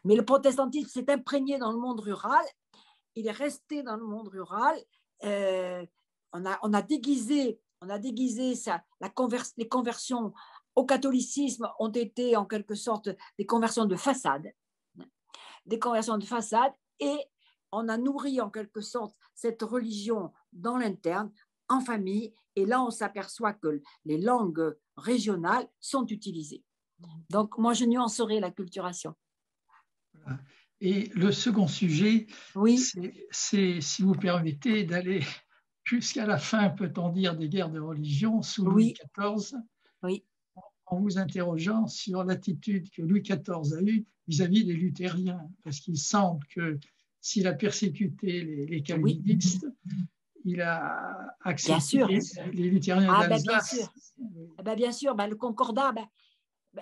Mais le protestantisme s'est imprégné dans le monde rural. Il est resté dans le monde rural. On a déguisé les conversions au catholicisme ont été en quelque sorte des conversions de façade. Et on a nourri en quelque sorte cette religion dans l'interne, en famille, et là on s'aperçoit que les langues régionales sont utilisées. Donc moi je nuancerai l'acculturation.
Et le second sujet,
oui.
c'est, si vous permettez, d'aller jusqu'à la fin, peut-on dire, des guerres de religion sous Louis XIV, en vous interrogeant sur l'attitude que Louis XIV a eue vis-à-vis des luthériens, parce qu'il semble que s'il a persécuté les calvinistes, il a accepté les luthériens d'Alsace.
Bien sûr, le concordat,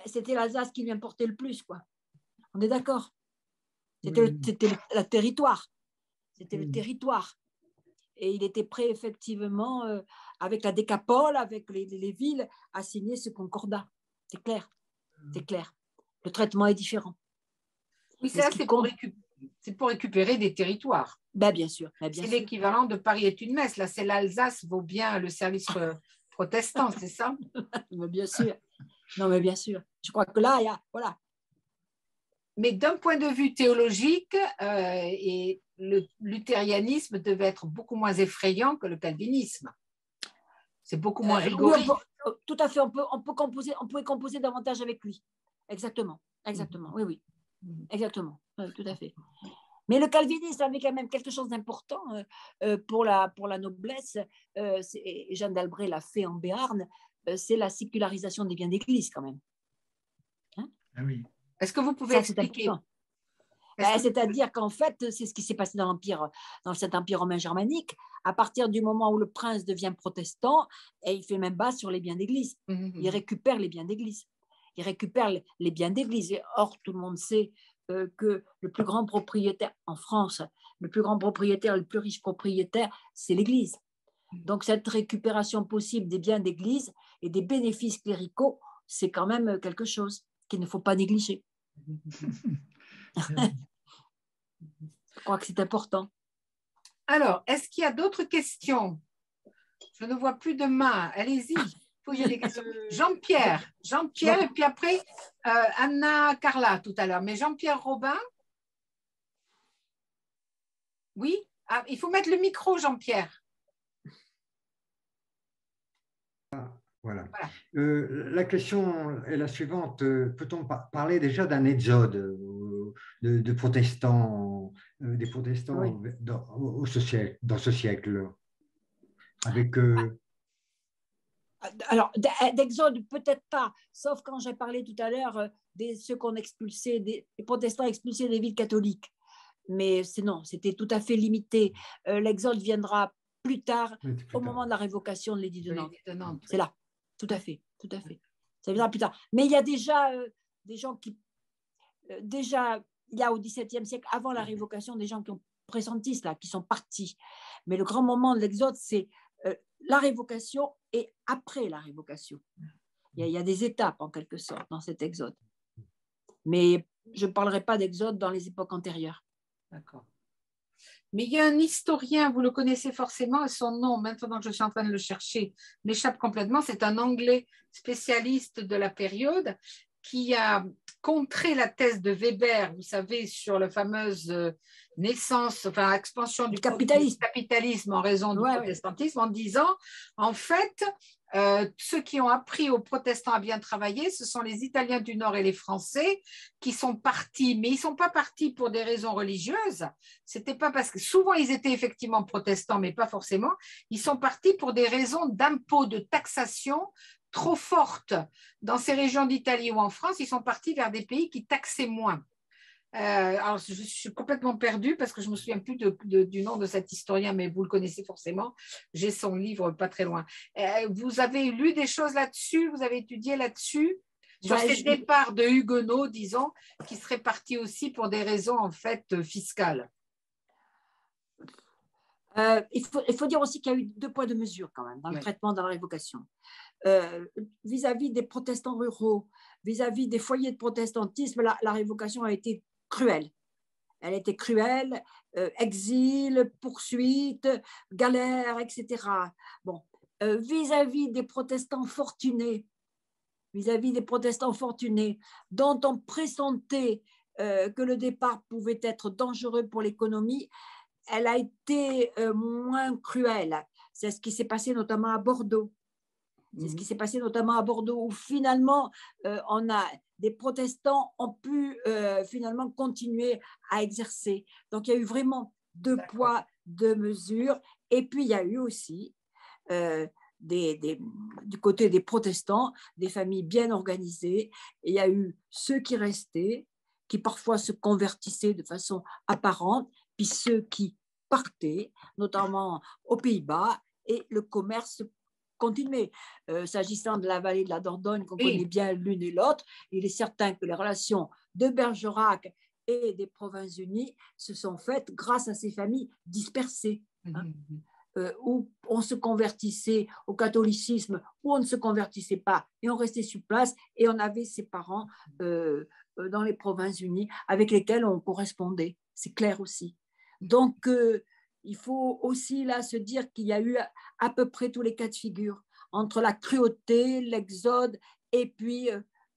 c'était l'Alsace qui lui importait le plus, quoi. On est d'accord. C'était le territoire. C'était le territoire. Et il était prêt, effectivement, avec la décapole, avec les villes, à signer ce concordat. C'est clair. C'est clair. Le traitement est différent.
Oui, ça, c'est pour récupérer des territoires.
Bien sûr.
C'est l'équivalent de Paris est une messe. Là, c'est l'Alsace vaut bien le service protestant, c'est ça?
Bien sûr. Non, mais bien sûr. Je crois que là, il y a... Voilà.
Mais d'un point de vue théologique, et le luthérianisme devait être beaucoup moins effrayant que le calvinisme. C'est beaucoup moins rigoriste.
Oui, tout à fait. On pouvait composer davantage avec lui. Exactement. Oui. Exactement. Tout à fait. Mais le calvinisme avait quand même quelque chose d'important pour la noblesse. Et Jeanne d'Albret l'a fait en Béarn. C'est la sécularisation des biens d'église quand même.
Hein? Ah oui.
Est-ce que vous pouvez expliquer?
C'est-à-dire qu'en fait, c'est ce qui s'est passé dans cet empire romain germanique. À partir du moment où le prince devient protestant, et il fait même bas sur les biens d'église. Il récupère les biens d'église. Or, tout le monde sait que le plus grand propriétaire en France, le plus riche propriétaire, c'est l'église. Donc, cette récupération possible des biens d'église et des bénéfices cléricaux, c'est quand même quelque chose qu'il ne faut pas négliger. Je crois que c'est important.
Alors, est-ce qu'il y a d'autres questions? Je ne vois plus de mains. Allez-y, posez des questions. Jean-Pierre, et puis après, Anna Carla tout à l'heure. Mais Jean-Pierre Robin? Oui? Il faut mettre le micro, Jean-Pierre.
Voilà. La question est la suivante. Peut-on parler déjà d'un exode des protestants dans ce siècle avec
Alors, d'exode, peut-être pas, sauf quand j'ai parlé tout à l'heure de ceux qu'on expulsait, des protestants expulsés des villes catholiques. Mais c'était tout à fait limité. L'exode viendra plus tard, au moment de la révocation de l'édit de Nantes. C'est là. tout à fait, tout à fait. Ça viendra plus tard. Mais il y a déjà des gens qui, déjà, il y a au XVIIe siècle, avant la révocation, des gens qui ont pressenti cela, qui sont partis. Mais le grand moment de l'exode, c'est la révocation et après la révocation. Il y a des étapes, en quelque sorte, dans cet exode. Mais je ne parlerai pas d'exode dans les époques antérieures.
D'accord. Mais il y a un historien, vous le connaissez forcément, son nom, maintenant que je suis en train de le chercher, m'échappe complètement. C'est un Anglais spécialiste de la période qui a contré la thèse de Weber, vous savez, sur la fameuse naissance, enfin expansion du capitalisme en raison du protestantisme, en disant, en fait, ceux qui ont appris aux protestants à bien travailler, ce sont les Italiens du Nord et les Français qui sont partis, mais ils ne sont pas partis pour des raisons religieuses. C'était pas parce que souvent ils étaient effectivement protestants, mais pas forcément. Ils sont partis pour des raisons d'impôts, de taxation trop fortes. Dans ces régions d'Italie ou en France, ils sont partis vers des pays qui taxaient moins. Alors, je suis complètement perdue parce que je ne me souviens plus du nom de cet historien, mais vous le connaissez forcément. J'ai son livre pas très loin. Vous avez lu des choses là-dessus? Vous avez étudié là-dessus? Sur ces départs de Huguenots, disons, qui seraient partis aussi pour des raisons en fait fiscales.
Il faut dire aussi qu'il y a eu 2 poids 2 mesures quand même dans le traitement de la révocation. Vis-à-vis des protestants ruraux, vis-à-vis des foyers de protestantisme, la révocation a été cruelle. Elle était cruelle, exil, poursuite, galère, etc. Bon, vis-à-vis des protestants fortunés, dont on pressentait que le départ pouvait être dangereux pour l'économie, elle a été moins cruelle. C'est ce qui s'est passé notamment à Bordeaux. Où finalement, des protestants ont pu finalement continuer à exercer. Donc, il y a eu vraiment 2 poids, 2 mesures. Et puis, il y a eu aussi, du côté des protestants, des familles bien organisées. Et il y a eu ceux qui restaient, qui parfois se convertissaient de façon apparente, puis ceux qui partaient, notamment aux Pays-Bas, et le commerce continuer. S'agissant de la vallée de la Dordogne, qu'on connaît bien l'une et l'autre, il est certain que les relations de Bergerac et des Provinces-Unies se sont faites grâce à ces familles dispersées, où on se convertissait au catholicisme, où on ne se convertissait pas, et on restait sur place, et on avait ses parents dans les Provinces-Unies avec lesquels on correspondait. C'est clair aussi. Donc, il faut aussi là se dire qu'il y a eu à peu près tous les cas de figure entre la cruauté, l'exode et puis,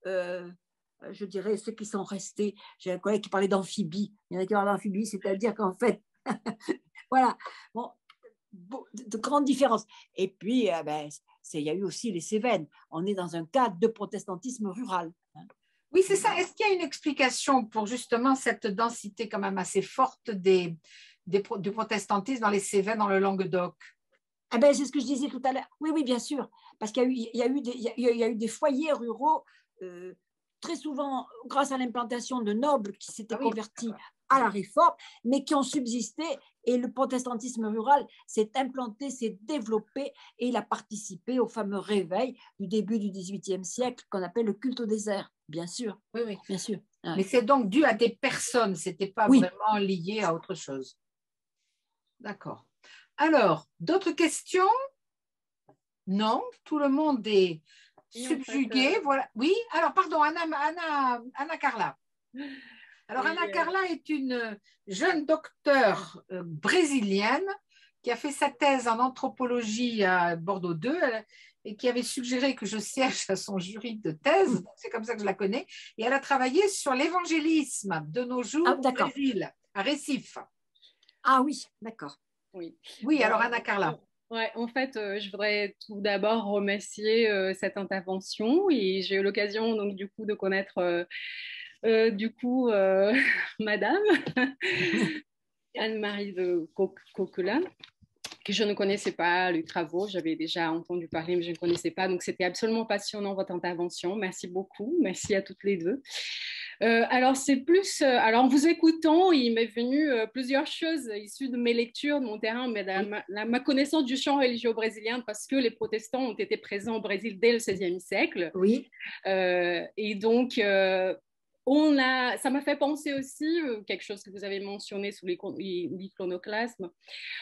je dirais, ceux qui sont restés. J'ai un collègue qui parlait d'amphibie. Il y en a qui parlent d'amphibie, c'est-à-dire qu'en fait, voilà, bon, de grandes différences. Et puis, il y a eu aussi les Cévennes. On est dans un cadre de protestantisme rural.
Oui, c'est ça. Est-ce qu'il y a une explication pour justement cette densité quand même assez forte du protestantisme dans les Cévennes, dans le Languedoc?
C'est ce que je disais tout à l'heure. Oui, bien sûr. Parce qu'il y a eu des foyers ruraux, très souvent grâce à l'implantation de nobles qui s'étaient convertis à la réforme, mais qui ont subsisté. Et le protestantisme rural s'est implanté, s'est développé, et il a participé au fameux réveil du début du XVIIIe siècle qu'on appelle le culte au désert, bien sûr.
Oui.
Bien sûr.
Mais c'est donc dû à des personnes, ce n'était pas vraiment lié à autre chose. D'accord. Alors, d'autres questions? Non, tout le monde est subjugué. En fait, voilà. Oui, alors pardon, Anna Carla. Alors, Anna Carla est une jeune docteure brésilienne qui a fait sa thèse en anthropologie à Bordeaux 2 et qui avait suggéré que je siège à son jury de thèse. C'est comme ça que je la connais. Et elle a travaillé sur l'évangélisme de nos jours au Brésil, à Recife.
Ah oui, d'accord.
Oui, alors Anna Carla.
Ouais, en fait, je voudrais tout d'abord remercier cette intervention, et j'ai eu l'occasion donc du coup de connaître Madame Anne-Marie de Coquelin, que je ne connaissais pas les travaux, j'avais déjà entendu parler mais je ne connaissais pas, donc c'était absolument passionnant votre intervention. Merci beaucoup, merci à toutes les deux. Alors, c'est plus. Alors, en vous écoutant, il m'est venu plusieurs choses issues de mes lectures, de mon terrain, mais de ma connaissance du champ religieux brésilien, parce que les protestants ont été présents au Brésil dès le XVIe siècle.
Oui.
Et donc, ça m'a fait penser aussi, quelque chose que vous avez mentionné sous l'iconoclasme,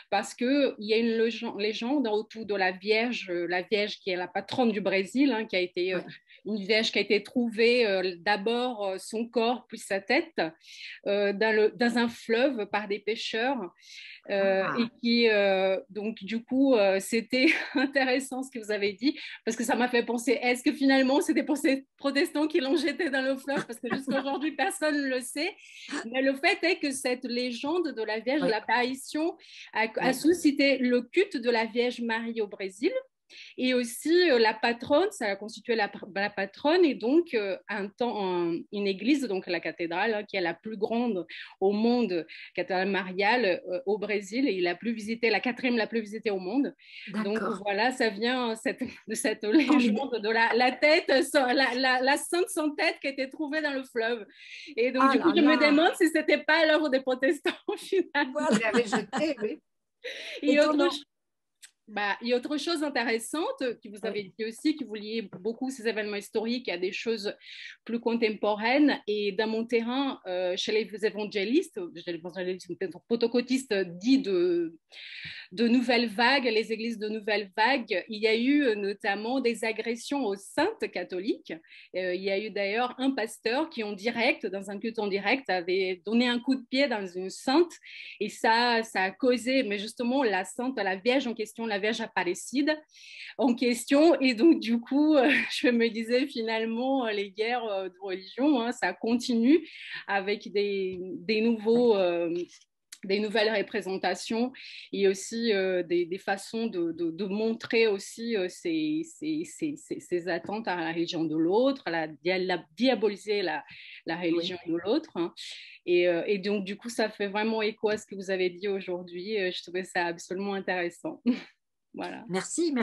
parce qu'il y a une légende autour de la Vierge qui est la patronne du Brésil, hein, qui a été une Vierge qui a été trouvée d'abord son corps puis sa tête dans un fleuve par des pêcheurs. Et qui, donc, du coup, c'était intéressant ce que vous avez dit, parce que ça m'a fait penser, est-ce que finalement, c'était pour ces protestants qui l'ont jeté dans le fleuve? Parce que jusqu'à aujourd'hui, personne ne le sait. Mais le fait est que cette légende de la Vierge de l'apparition a suscité le culte de la Vierge Marie au Brésil. Et aussi la patronne, ça a constitué la patronne, et donc une église, donc la cathédrale, hein, qui est la plus grande au monde, cathédrale mariale au Brésil, et la quatrième la plus visitée au monde. Donc voilà, ça vient de cette légende de la tête, la sainte sans tête qui a été trouvée dans le fleuve. Et donc du coup, je me demande si c'était pas l'œuvre des protestants finalement.
Voilà. Vous l'avez jeté, oui.
Il y a autre chose intéressante que vous avez dit aussi, que vous liez beaucoup ces événements historiques à des choses plus contemporaines. Et dans mon terrain, chez les évangélistes, pentecôtistes dits de nouvelles vagues, les églises de nouvelles vagues, il y a eu notamment des agressions aux saintes catholiques. Il y a eu d'ailleurs un pasteur qui, dans un culte en direct, avait donné un coup de pied dans une sainte, et ça a causé, mais justement, la Vierge en question, la Vierge Aparecida en question. Et donc, du coup, je me disais finalement, les guerres de religion, hein, ça continue avec des nouvelles représentations, et aussi des façons de montrer aussi ces attentes à la religion de l'autre, diaboliser la religion de l'autre. Hein. Et donc, du coup, ça fait vraiment écho à ce que vous avez dit aujourd'hui. Je trouvais ça absolument intéressant. Voilà.
Merci.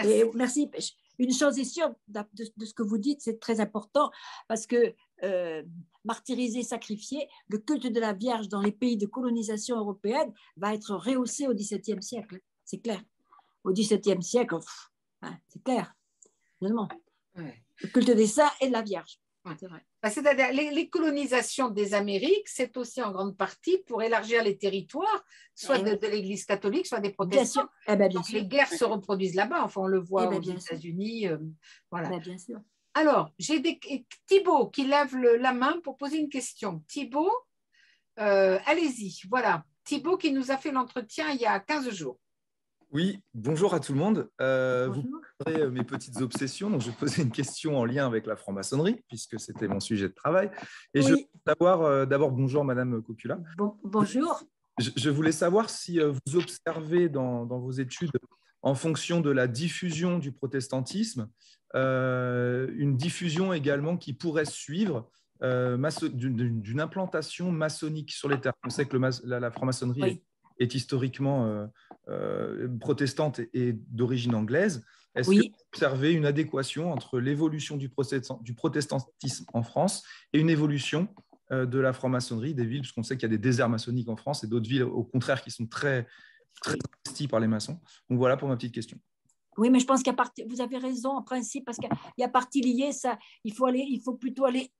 Et merci. Une chose est sûre de ce que vous dites, c'est très important, parce que martyrisé, sacrifié, le culte de la Vierge dans les pays de colonisation européenne va être rehaussé au XVIIe siècle. C'est clair. Au XVIIe siècle, c'est clair. Finalement. Le culte des saints et de la Vierge. C'est vrai.
C'est-à-dire, les colonisations des Amériques, c'est aussi en grande partie pour élargir les territoires, soit de l'Église catholique, soit des protestants.
Bien
Donc,
sûr.
les guerres se reproduisent là-bas. Enfin, on le voit aux États-Unis. Voilà.
Bien sûr.
Alors, j'ai Thibaut qui lève la main pour poser une question. Thibaut, allez-y. Voilà. Thibaut qui nous a fait l'entretien il y a 15 jours.
Oui, bonjour à tout le monde. Vous connaissez mes petites obsessions. Donc, je vais poser une question en lien avec la franc-maçonnerie, puisque c'était mon sujet de travail. Et je voulais savoir, d'abord, bonjour Madame Copula.
Bonjour.
Je voulais savoir si vous observez dans vos études, en fonction de la diffusion du protestantisme, une diffusion également qui pourrait suivre d'une implantation maçonnique sur les terres. On sait que la franc-maçonnerie est historiquement protestante et d'origine anglaise. Est-ce que vous observez une adéquation entre l'évolution du protestantisme en France et une évolution de la franc-maçonnerie des villes, puisqu'on sait qu'il y a des déserts maçonniques en France et d'autres villes, au contraire, qui sont très, très investies par les maçons. Donc voilà pour ma petite question.
Oui, mais je pense vous avez raison en principe, parce qu'il y a partie liée, ça, il faut plutôt aller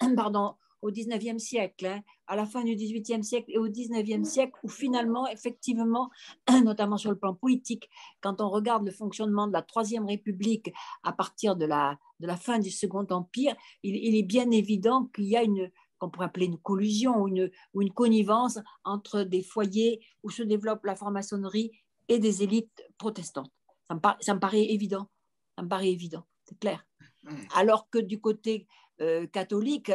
au 19e siècle, hein, à la fin du 18e siècle et au 19e siècle, où finalement, effectivement, notamment sur le plan politique, quand on regarde le fonctionnement de la Troisième République à partir de la fin du Second Empire, il est bien évident qu'il y a qu'on pourrait appeler une collusion ou une connivence entre des foyers où se développe la franc-maçonnerie et des élites protestantes. Ça me paraît évident. C'est clair. Alors que du côté catholique,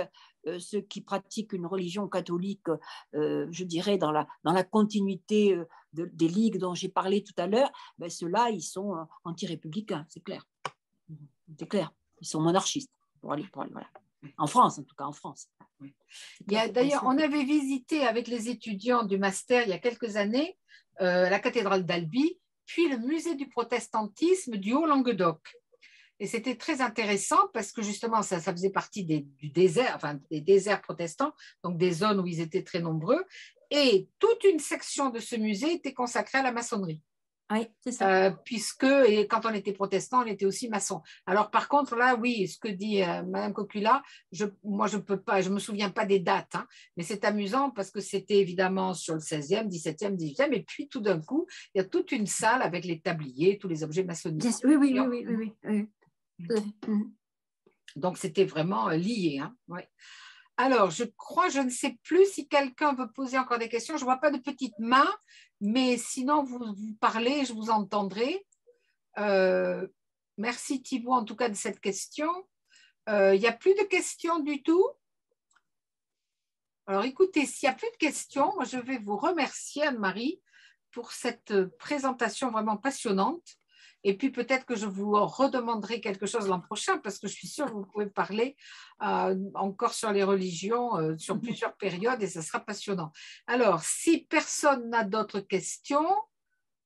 ceux qui pratiquent une religion catholique, je dirais dans la continuité des ligues dont j'ai parlé tout à l'heure, ceux-là, ils sont anti-républicains, c'est clair. Ils sont monarchistes. Voilà. En France, en tout cas, en France.
D'ailleurs, on avait visité avec les étudiants du master il y a quelques années la cathédrale d'Albi, puis le musée du protestantisme du Haut-Languedoc. Et c'était très intéressant parce que justement, ça faisait partie du désert, enfin des déserts protestants, donc des zones où ils étaient très nombreux. Et toute une section de ce musée était consacrée à la maçonnerie.
Oui, c'est ça.
Puisque, et quand on était protestant, on était aussi maçon. Alors, par contre, là, oui, ce que dit Madame Cocula, moi, je peux pas, je me souviens pas des dates, hein, mais c'est amusant parce que c'était évidemment sur le 16e, 17e, 18e, et puis tout d'un coup, il y a toute une salle avec les tabliers, tous les objets maçonniques.
Oui.
Donc, c'était vraiment lié. Hein, ouais. Alors, je crois, je ne sais plus si quelqu'un veut poser encore des questions. Je ne vois pas de petites mains, mais sinon, vous parlez, je vous entendrai. Merci Thibault, en tout cas, de cette question. Il n'y a plus de questions du tout. Alors, écoutez, s'il n'y a plus de questions, moi, je vais vous remercier, Anne-Marie, pour cette présentation vraiment passionnante. Et puis peut-être que je vous redemanderai quelque chose l'an prochain parce que je suis sûre que vous pouvez parler encore sur les religions, sur plusieurs périodes et ça sera passionnant. Alors, si personne n'a d'autres questions,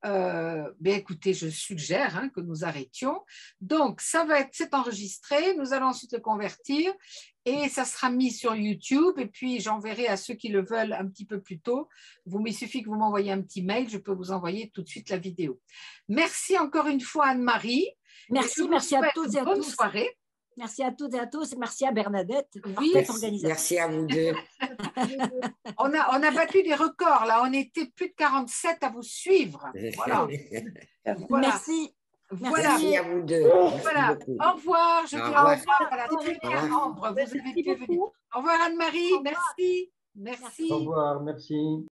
bien écoutez, je suggère que nous arrêtions. Donc, c'est enregistré, nous allons ensuite le convertir et ça sera mis sur YouTube et puis j'enverrai à ceux qui le veulent un petit peu plus tôt. Il suffit que vous m'envoyiez un petit mail, je peux vous envoyer tout de suite la vidéo. Merci encore une fois Anne-Marie.
Merci à tous et à tous.
Bonne soirée.
Merci à toutes et à tous et merci à Bernadette.
Oui,
merci à vous deux.
on a battu des records là, on était plus de 47 à vous suivre. Voilà.
Merci.
Merci à vous deux.
Voilà. Au revoir. Je dis au revoir à la très chère Ambre. Vous avez pu venir. Au revoir Anne-Marie. Merci.
Au revoir. Merci.